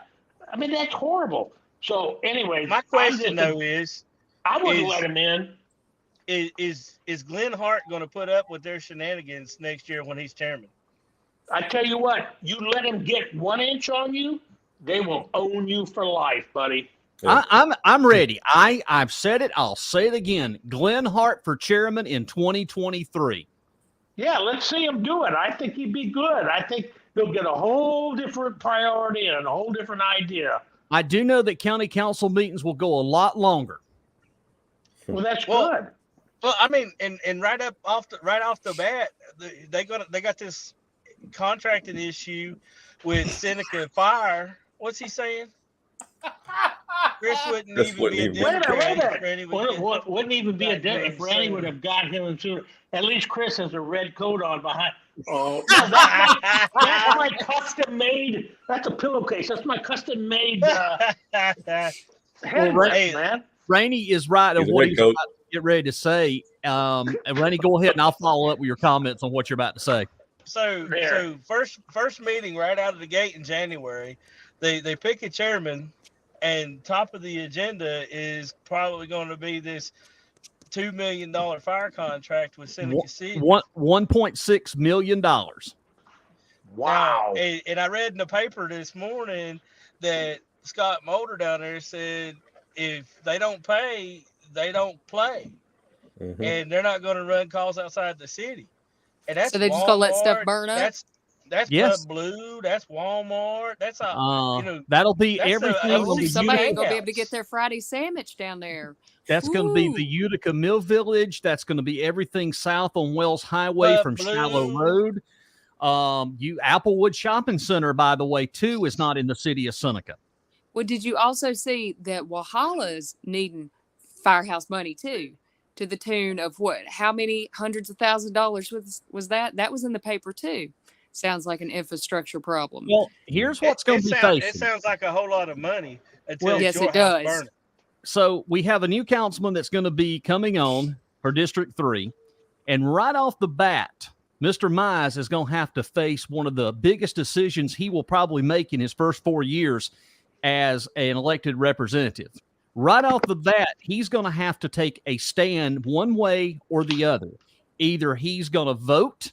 I mean, that's horrible. So anyway, my question though is, I wouldn't let him in. Is Glenn Hart going to put up with their shenanigans next year when he's chairman? I tell you what, you let him get 1 inch on you, they will own you for life, buddy. Yeah. I'm ready. I've said it. I'll say it again. Glenn Hart for chairman in 2023. Yeah, let's see him do it. I think he'd be good. I think he'll get a whole different priority and a whole different idea. I do know that county council meetings will go a lot longer. Well, that's good. Well, I mean, and right off the bat, they got this contracted issue with Seneca Fire. What's he saying? Chris wouldn't even be a Democrat. Wouldn't even be a Democrat if Randy would have got him in sooner. At least Chris has a red coat on behind. Oh, no, that's my custom made. That's a pillowcase. That's my custom made headrest, man. Rainey is right of what he's about to get ready to say. Rainey, go ahead and I'll follow up with your comments on what you're about to say. So first meeting right out of the gate in January, they pick a chairman, and top of the agenda is probably going to be this $2 million fire contract with Seneca City. $1.6 million. Wow. Now, and I read in the paper this morning that Scott Mulder down there said if they don't pay, they don't play. Mm-hmm. And they're not going to run calls outside the city. And that's so they just going to let stuff burn up? That's yes. Club Blue. That's Walmart. That's that'll be everything. Somebody ain't gonna be able to get their Friday sandwich down there. That's going to be the Utica Mill Village. That's going to be everything south on Wells Highway Club from Blue. Shallow Road. Applewood Shopping Center, by the way, too, is not in the city of Seneca. Well, did you also see that Walhalla's needing firehouse money too? To the tune of what? How many hundreds of $1,000s was that? That was in the paper too. Sounds like an infrastructure problem. Well, here's what's going to be facing. It sounds like a whole lot of money. Yes, it does. So we have a new councilman that's going to be coming on for District 3. And right off the bat, Mr. Mize is going to have to face one of the biggest decisions he will probably make in his first 4 years as an elected representative. Right off the bat, he's going to have to take a stand one way or the other. Either he's going to vote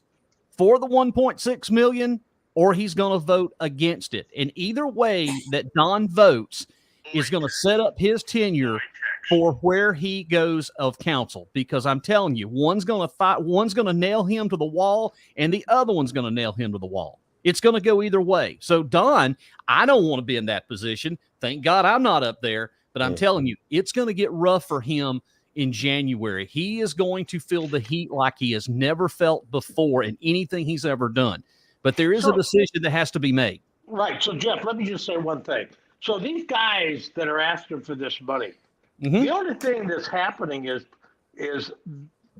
for the 1.6 million or he's going to vote against it. And either way that Don votes is going to set up his tenure for where he goes of council, because I'm telling you, one's going to fight, one's going to nail him to the wall, and the other one's going to nail him to the wall. It's going to go either way. So Don, I don't want to be in that position. Thank God I'm not up there, but I'm telling you, it's going to get rough for him in January. He is going to feel the heat like he has never felt before in anything he's ever done. But there is a decision that has to be made. Right. So Jeff, let me just say one thing. So these guys that are asking for this money, the only thing that's happening is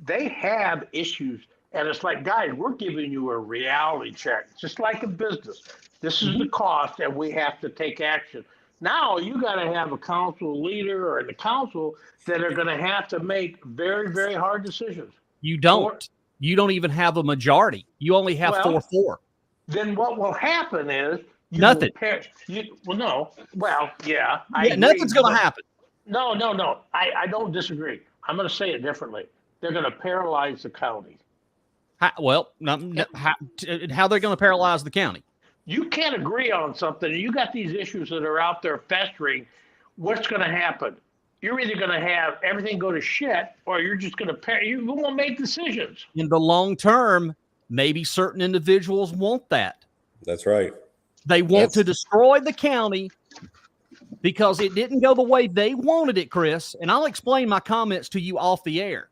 they have issues, and it's like, guys, we're giving you a reality check, just like a business. This is the cost, and we have to take action. Now you got to have a council leader or the council that are going to have to make very, very hard decisions. You don't. You don't even have a majority. You only have 4-4. Then what will happen is nothing. Nothing's going to happen. No. I don't disagree. I'm going to say it differently. They're going to paralyze the county. How they're going to paralyze the county? You can't agree on something. You got these issues that are out there festering. What's going to happen? You're either going to have everything go to shit, or you're just going to you won't make decisions. In the long term, maybe certain individuals want that. That's right. They want to destroy the county because it didn't go the way they wanted it, Chris. And I'll explain my comments to you off the air.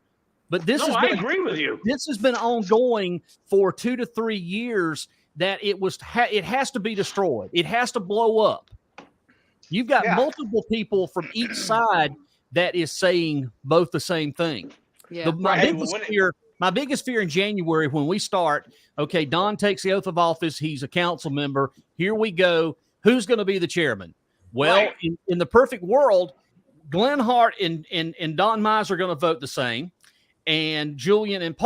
But I agree with you. This has been ongoing for 2 to 3 years. That it has to be destroyed. It has to blow up. You've got multiple people from each side that is saying both the same thing. Yeah. My biggest fear in January when we start, okay, Don takes the oath of office. He's a council member. Here we go. Who's going to be the chairman? Well, in the perfect world, Glenn Hart and Don Mize are going to vote the same. And Julian and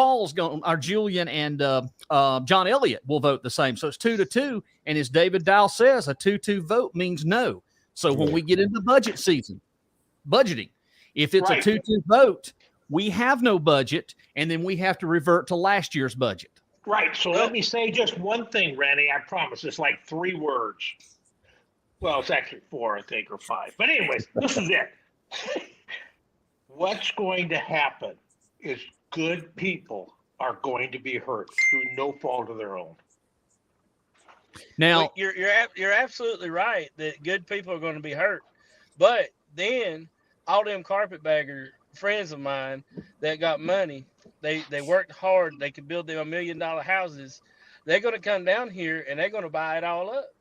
John Elliott will vote the same. So it's 2-2. And as David Dow says, a 2-2 vote means no. So when we get into budget season, budgeting, if it's a 2-2 vote, we have no budget, and then we have to revert to last year's budget. Right. So let me say just one thing, Randy. I promise. It's like 3 words. Well, it's actually 4, I think, or 5. But anyways, this is it. What's going to happen is good people are going to be hurt through no fault of their own. Now, you're absolutely right that good people are going to be hurt, but then all them carpetbagger friends of mine that got money, they worked hard, they could build them $1 million houses. They're going to come down here and they're going to buy it all up.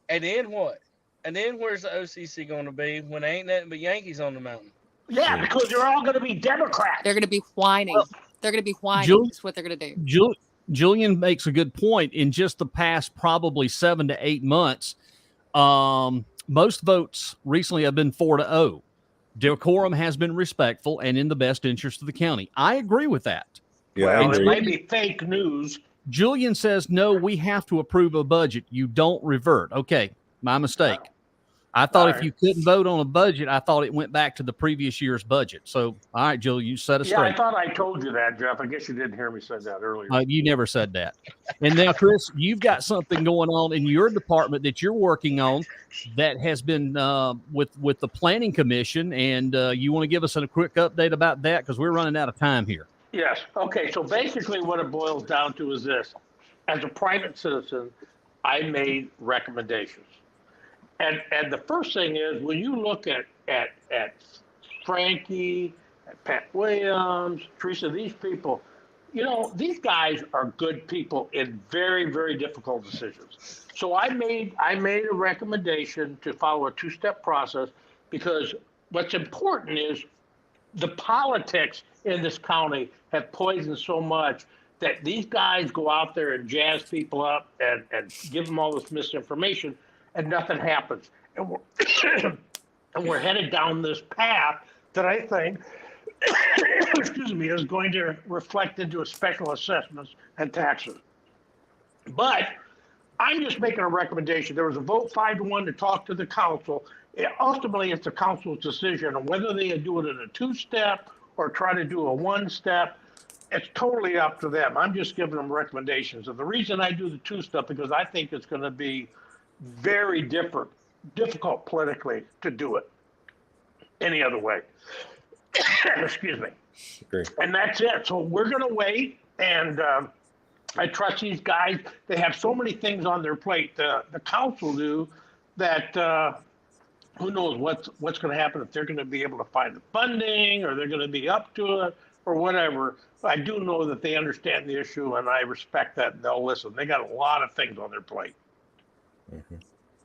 And then what? And then where's the OCC going to be when there ain't nothing but Yankees on the mountain? Yeah, because they're all going to be Democrats. They're going to be whining. They're going to be whining. That's what they're going to do. Julian makes a good point. In just the past probably 7 to 8 months, most votes recently have been 4-0. Decorum has been respectful and in the best interest of the county. I agree with that. Yeah, well, it might be fake news. Julian says, no, we have to approve a budget. You don't revert. Okay, my mistake. I thought if you couldn't vote on a budget, I thought it went back to the previous year's budget. So, all right, Julie, you set us straight. Yeah, I thought I told you that, Jeff. I guess you didn't hear me say that earlier. You never said that. And now, Chris, you've got something going on in your department that you're working on that has been with the Planning Commission, and you want to give us a quick update about that because we're running out of time here. Yes. Okay, so basically what it boils down to is this. As a private citizen, I made recommendations. And the first thing is when you look at Frankie, at Pat Williams, Teresa, these people, you know, these guys are good people in very, very difficult decisions. So I made a recommendation to follow a 2-step process because what's important is the politics in this county have poisoned so much that these guys go out there and jazz people up and give them all this misinformation. And nothing happens. And And we're headed down this path that I think, excuse me, is going to reflect into special assessments and taxes. But I'm just making a recommendation. There was a vote 5-1 to talk to the council. Ultimately, it's the council's decision on whether they do it in a 2-step or try to do a 1-step. It's totally up to them. I'm just giving them recommendations. And the reason I do the 2-step because I think it's going to be very difficult politically to do it any other way. Excuse me. Great. And that's it. So we're going to wait. And I trust these guys. They have so many things on their plate. The council do that. Who knows what's going to happen, if they're going to be able to find the funding or they're going to be up to it or whatever. I do know that they understand the issue, and I respect that. They'll listen. They got a lot of things on their plate. Mm-hmm.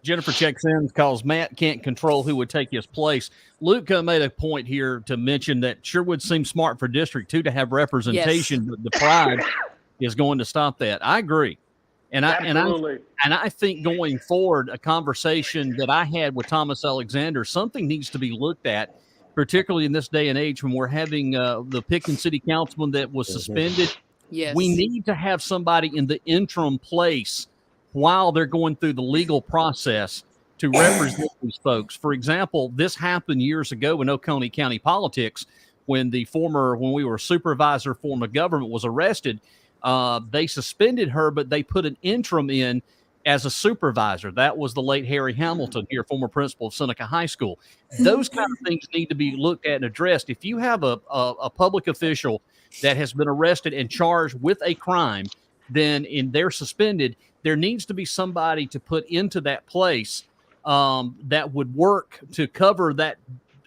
Jennifer checks in because Matt can't control who would take his place. Luke made a point here to mention that sure would seem smart for District 2 to have representation, but the pride is going to stop that. I agree. And I think going forward, a conversation that I had with Thomas Alexander, something needs to be looked at, particularly in this day and age when we're having the Pickens City Councilman that was suspended. Yes. We need to have somebody in the interim place while they're going through the legal process to represent these folks. For example, this happened years ago in Oconee County politics when we were supervisor form of government was arrested. They suspended her, but they put an interim in as a supervisor. That was the late Harry Hamilton here, former principal of Seneca High School. Those kind of things need to be looked at and addressed. If you have a public official that has been arrested and charged with a crime, then they're suspended, there needs to be somebody to put into that place that would work to cover that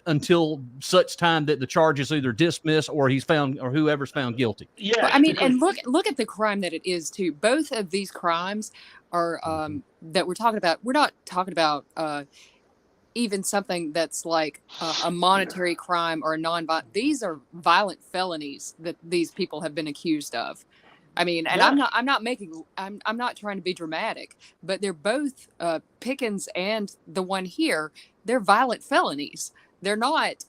until such time that the charge is either dismissed or he's found or whoever's found guilty. Yeah, well, I mean, and look at the crime that it is too. Both of these crimes are that we're talking about. We're not talking about even something that's like a monetary crime or a non-violent. These are violent felonies that these people have been accused of. I mean, and I'm not trying to be dramatic, but they're both Pickens and the one here. They're violent felonies. They're not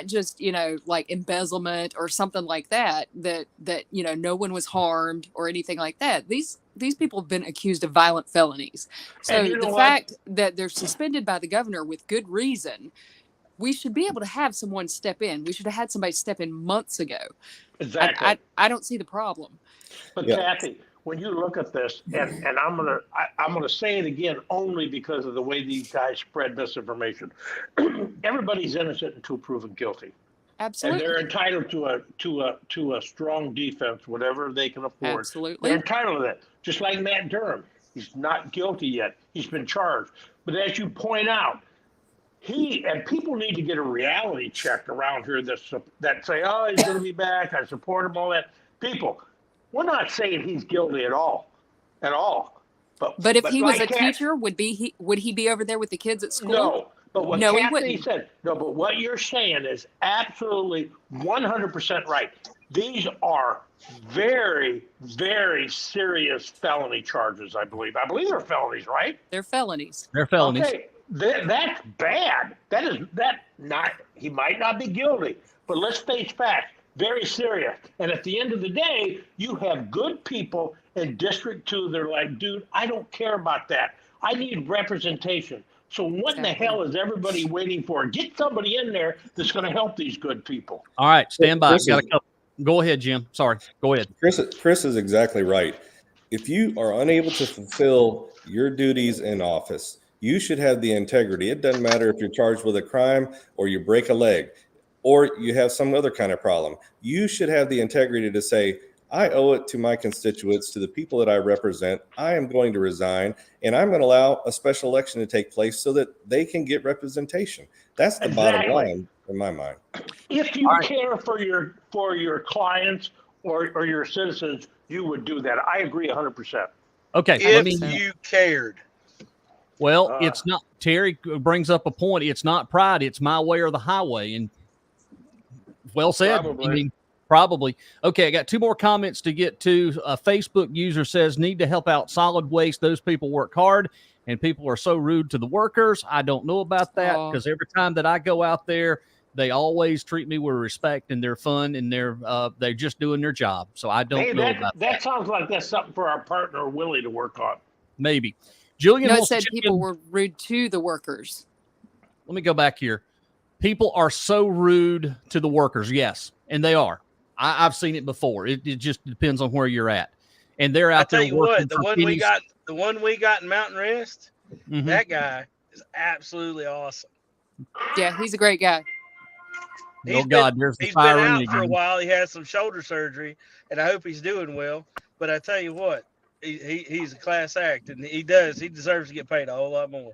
just, like embezzlement or something like that, no one was harmed or anything like that. These people have been accused of violent felonies. So the fact that they're suspended by the governor with good reason, we should be able to have someone step in. We should have had somebody step in months ago. Exactly. I don't see the problem. But Kathy, when you look at this, and I'm gonna say it again only because of the way these guys spread misinformation. Everybody's innocent until proven guilty. Absolutely. And they're entitled to a strong defense, whatever they can afford. Absolutely. They're entitled to that. Just like Matt Durham, he's not guilty yet. He's been charged. But as you point out, people need to get a reality check around here that say, oh, he's going to be back. I support him, all that. People, we're not saying he's guilty at all. But if he was a teacher, would he be over there with the kids at school? No. But what no, Kathy said, but what you're saying is absolutely 100% right. These are very, very serious felony charges, I believe. I believe they're felonies, right? They're felonies. They're felonies. Okay. That's bad. He might not be guilty, but let's face facts, very serious. And at the end of the day, you have good people in District 2. They're like, dude, I don't care about that. I need representation. So what in the hell is everybody waiting for? Get somebody in there that's going to help these good people. All right, stand by. Go ahead, Jim. Sorry. Go ahead. Chris is exactly right. If you are unable to fulfill your duties in office, you should have the integrity. It doesn't matter if you're charged with a crime or you break a leg or you have some other kind of problem. You should have the integrity to say, I owe it to my constituents, to the people that I represent. I am going to resign, and I'm going to allow a special election to take place so that they can get representation. That's the bottom line in my mind. If you care for your clients or your citizens, you would do that. I agree 100%. Okay. If you cared. Well, it's not. Terry brings up a point. It's not pride. It's my way or the highway. And well said. Probably. Okay, I got two more comments to get to. A Facebook user says, need to help out solid waste. Those people work hard. and people are so rude to the workers. I don't know about that because every time that I go out there, they always treat me with respect, and they're fun, and they're just doing their job. So I don't know about that. That sounds like that's something for our partner Willie to work on. Maybe. Jillian No, it said people were rude to the workers. Let me go back here. People are so rude to the workers. Yes, and they are. I've seen it before. It just depends on where you're at. And they're out there working. What, the one we got in Mountain Rest, that guy is absolutely awesome. Yeah, he's a great guy. There's the he's fire been out again. for a while. He had some shoulder surgery, and I hope he's doing well. But I tell you what, he's a class act, and he deserves to get paid a whole lot more.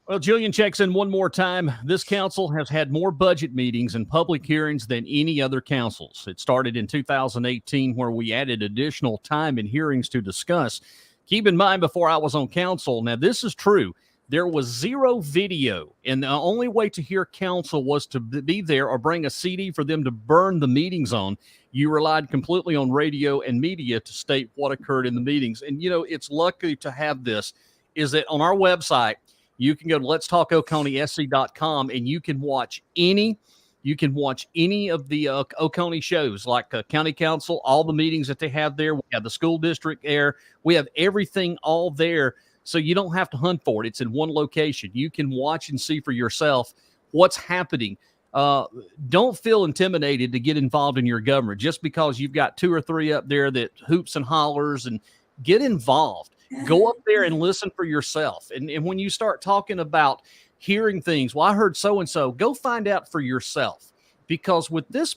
Well, Jillian checks in one more time. This council has had more budget meetings and public hearings than any other councils. It started in 2018, where we added additional time and hearings to discuss. Keep in mind, before I was on council, now this is true, there was zero video, and the only way to hear council was to be there or bring a CD for them to burn the meetings on. You relied completely on radio and media to state what occurred in the meetings. And, it's lucky to have this, is that on our website, you can go to letstalkoconeesc.com and you can watch any of the Oconee shows, like county council, all the meetings that they have there. We have the school district there. We have everything all there. So you don't have to hunt for it. It's in one location. You can watch and see for yourself what's happening. Don't feel intimidated to get involved in your government just because you've got 2 or 3 up there that hoops and hollers, and get involved. Go up there and listen for yourself. And when you start talking about hearing things, well, I heard so-and-so, go find out for yourself. Because with this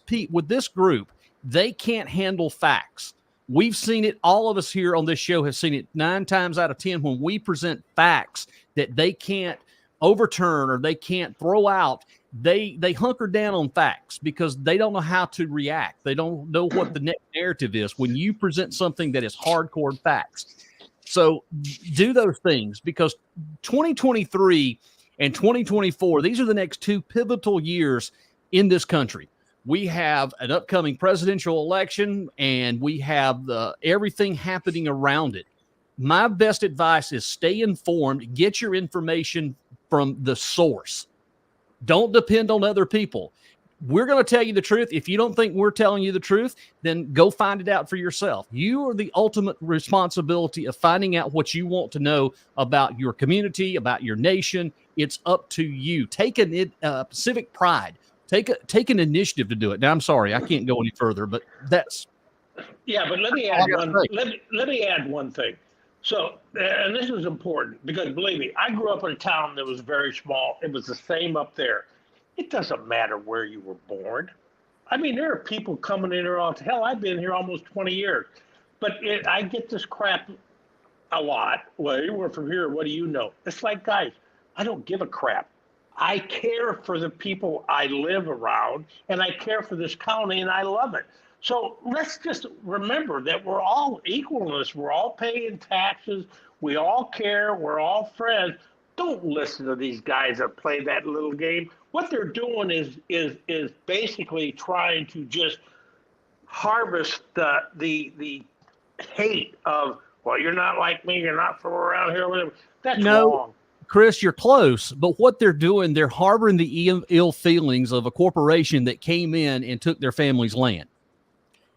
group, they can't handle facts. We've seen it. All of us here on this show have seen it 9 times out of 10 when we present facts that they can't overturn or they can't throw out. They hunker down on facts because they don't know how to react. They don't know what the next narrative is when you present something that is hardcore facts. So do those things, because 2023 and 2024, these are the next 2 pivotal years in this country. We have an upcoming presidential election, and we have everything happening around it. My best advice is stay informed. Get your information from the source. Don't depend on other people. We're going to tell you the truth. If you don't think we're telling you the truth, then go find it out for yourself. You are the ultimate responsibility of finding out what you want to know about your community, about your nation. It's up to you. Take civic pride. Take an initiative to do it. Now, I'm sorry, I can't go any further, but that's. Yeah, but let me add one thing. So, and this is important because, believe me, I grew up in a town that was very small. It was the same up there. It doesn't matter where you were born. I mean, there are people coming in here all the hell. I've been here almost 20 years, but I get this crap a lot. Well, you were from here. What do you know? It's like, guys, I don't give a crap. I care for the people I live around, and I care for this county, and I love it. So let's just remember that we're all equal in this. We're all paying taxes. We all care. We're all friends. Don't listen to these guys that play that little game. What they're doing is basically trying to just harvest the hate of, well, you're not like me, you're not from around here, whatever. That's wrong. Chris, you're close, but what they're doing, they're harboring the ill feelings of a corporation that came in and took their family's land.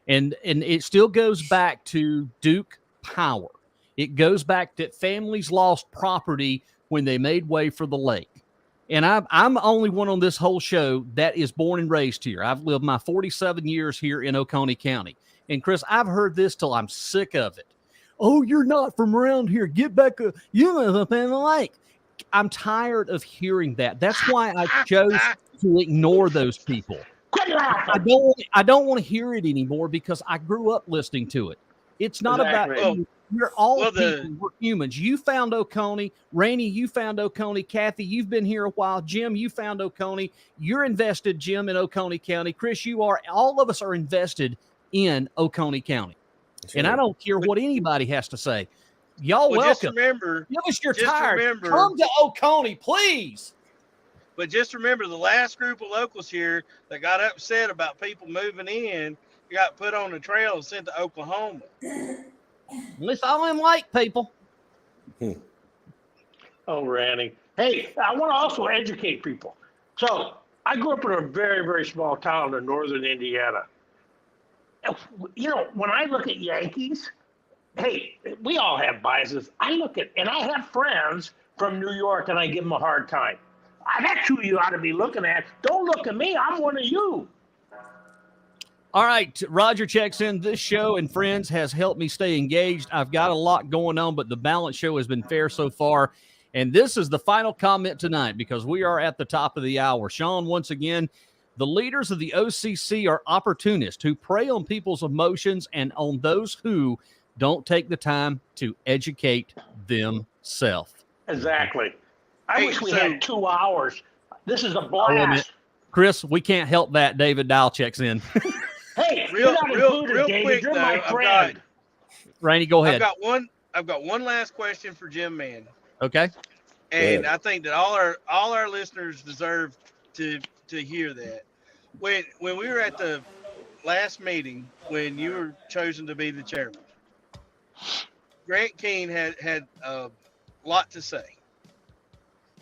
And it still goes back to Duke power. It goes back that families lost property when they made way for the lake. And I'm the only one on this whole show that is born and raised here. I've lived my 47 years here in Oconee County. And Chris, I've heard this till I'm sick of it. Oh, you're not from around here. Get back. You live up in the lake. I'm tired of hearing that. That's why I chose to ignore those people. I don't want to hear it anymore because I grew up listening to it. It's not about you. We're all people. We're humans. You found Oconee. Rainey, you found Oconee. Kathy, you've been here a while. Jim, you found Oconee. You're invested, Jim, in Oconee County. Chris, you are. All of us are invested in Oconee County. Sure. And I don't care what anybody has to say. Y'all welcome. Just remember, give us your time. Come to Oconee, please. But just remember, the last group of locals here that got upset about people moving in got put on the trail and sent to Oklahoma. At least I don't like people. Oh, Randy. Hey, I want to also educate people. So I grew up in a very, very small town in northern Indiana. You know, when I look at Yankees, hey, we all have biases. And I have friends from New York, and I give them a hard time. That's who you ought to be looking at. Don't look at me. I'm one of you. All right, Roger checks in. This show and friends has helped me stay engaged. I've got a lot going on, but the balance show has been fair so far. And this is the final comment tonight because we are at the top of the hour. Sean, once again, the leaders of the OCC are opportunists who prey on people's emotions and on those who don't take the time to educate themselves. Exactly. I wish we had 2 hours. This is a blast. Chris, we can't help that. David Dial checks in. Hey, real David. quick You're though. my friend. Rainey, go ahead. I've got one last question for Jim Man. Okay. And I think that all our listeners deserve to hear that. When we were at the last meeting, when you were chosen to be the chairman, Grant Keene had a lot to say.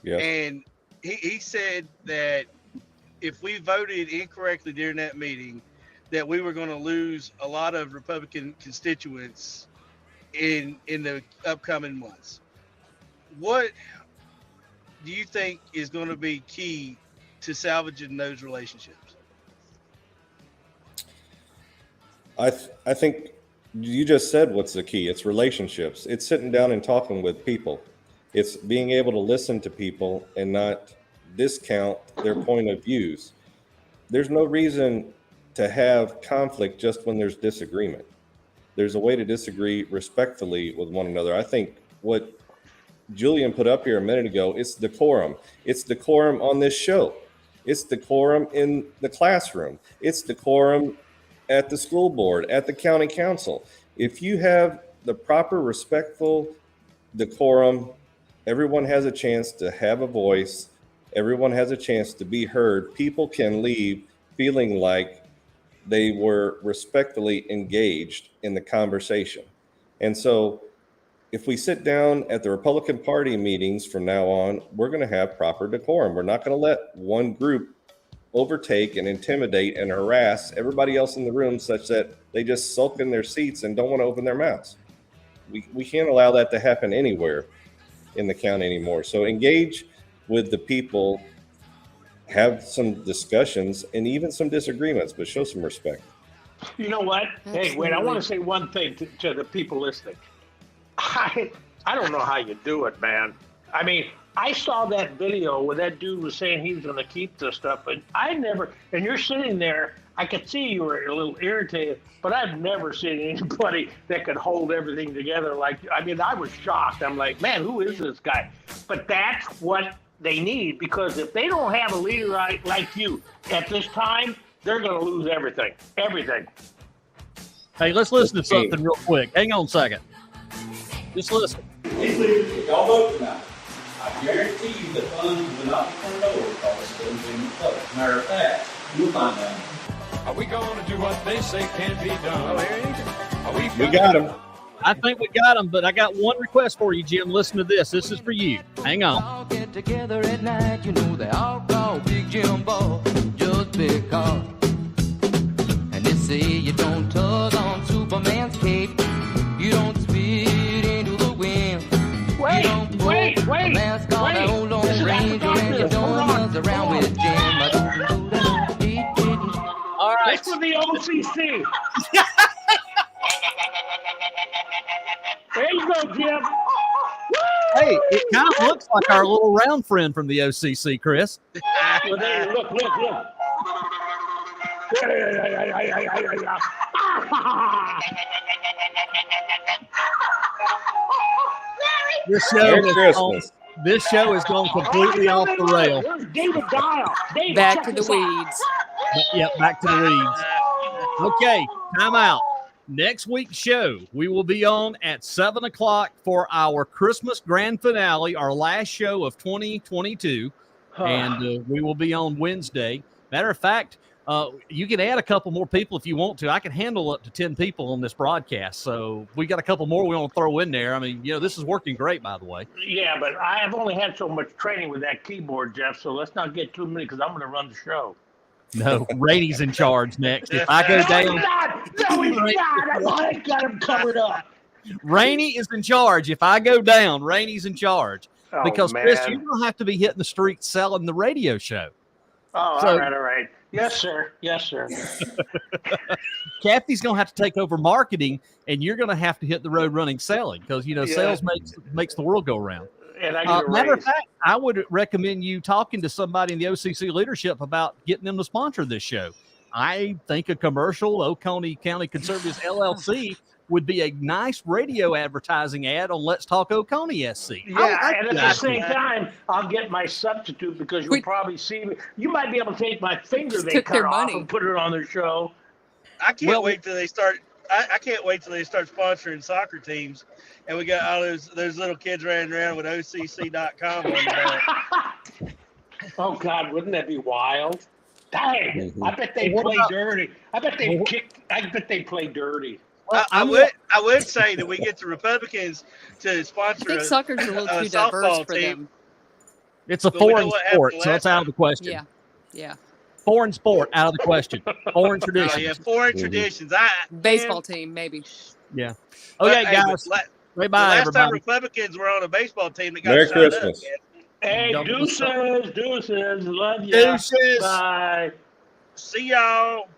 Yeah. And he said that if we voted incorrectly during that meeting, that we were going to lose a lot of Republican constituents in the upcoming months. What do you think is going to be key to salvaging those relationships? I think you just said what's the key. It's relationships. It's sitting down and talking with people. It's being able to listen to people and not discount their point of views. There's no reason to have conflict just when there's disagreement. There's a way to disagree respectfully with one another. I think what Julian put up here a minute ago, it's decorum. It's decorum on this show. It's decorum in the classroom. It's decorum at the school board, at the county council. If you have the proper respectful decorum, everyone has a chance to have a voice. Everyone has a chance to be heard. People can leave feeling like they were respectfully engaged in the conversation. And so if we sit down at the Republican Party meetings from now on, we're going to have proper decorum. We're not going to let one group overtake and intimidate and harass everybody else in the room such that they just sulk in their seats and don't want to open their mouths. We can't allow that to happen anywhere in the county anymore. So engage with the people, have some discussions and even some disagreements, but show some respect. You know what? Absolutely. Hey, wait, I want to say one thing to the people listening. I don't know how you do it, man. I mean, I saw that video where that dude was saying he was going to keep this stuff, but and you're sitting there, I could see you were a little irritated, but I've never seen anybody that could hold everything together. I was shocked. I'm like, man, who is this guy? But that's what they need, because if they don't have a leader like you at this time, they're going to lose everything. Everything. Hey, let's listen to something real quick. Hang on a second. Just listen. These leaders, if y'all vote tonight, I guarantee you the funds will not be turned over because it's still being closed. Matter of fact, you'll find out. Are we going to do what they say can't be done? We got him. I think we got them, but I got one request for you, Jim. Listen to this. This is for you. Hang on. All get together at night, you know they all call Big Jim Ball just because. And they say you don't tug on Superman's cape, you don't spit into the wind. Wait. A mask on that old Lone Ranger and you don't mess around with Jim. All right. That's for the OCC. There you go, Jim. Hey, it kind of looks like our little round friend from the OCC, Chris. Well, there, look. This show is going completely off the rail. Where's David Dial? David, Back check to the this out. weeds. Yep, back to the weeds. Okay, time out. Next week's show, we will be on at 7 o'clock for our Christmas grand finale, our last show of 2022. And we will be on Wednesday. Matter of fact, You can add a couple more people if you want to. I can handle up to 10 people on this broadcast. So we got a couple more we want to throw in there. I mean, this is working great, by the way. Yeah, but I have only had so much training with that keyboard, Jeff. So let's not get too many because I'm going to run the show. No, Rainey's in charge next. If I go down, no, he's not. I got him covered up. Rainey is in charge. If I go down, Rainey's in charge. Oh, Because man. Chris, you're gonna have to be hitting the streets selling the radio show. Oh, So- all right. Yes, sir. Yes, sir. Kathy's gonna have to take over marketing, and you're gonna have to hit the road running selling because sales makes the world go round. And I get a Matter of raise. fact, I would recommend you talking to somebody in the OCC leadership about getting them to sponsor this show. I think a commercial, Oconee County Conservatives LLC, would be a nice radio advertising ad on Let's Talk Oconee SC. Yeah, and at the same time, I'll get my substitute because you'll probably see me. You might be able to take my finger they took cut their off money. and put it on their show. I can't wait till they start. I can't wait till they start sponsoring soccer teams, and we got all those little kids running around with OCC.com on the back. Oh God, wouldn't that be wild? Dang, I bet they play dirty. I bet they play dirty. I would say that we get the Republicans to I sponsor think soccer's a little too softball diverse for team. them. It's a But we know foreign what sport, happened so it's last out of the question. Yeah. Foreign sport, out of the question. Foreign Oh tradition. yeah, foreign traditions. Baseball team, maybe. Yeah. But, Okay, hey, guys. but Bye, the last time everybody. Republicans were on a baseball team that got Merry shot Christmas. up. Hey, Don't- deuces, love you. Deuces. Bye. See y'all.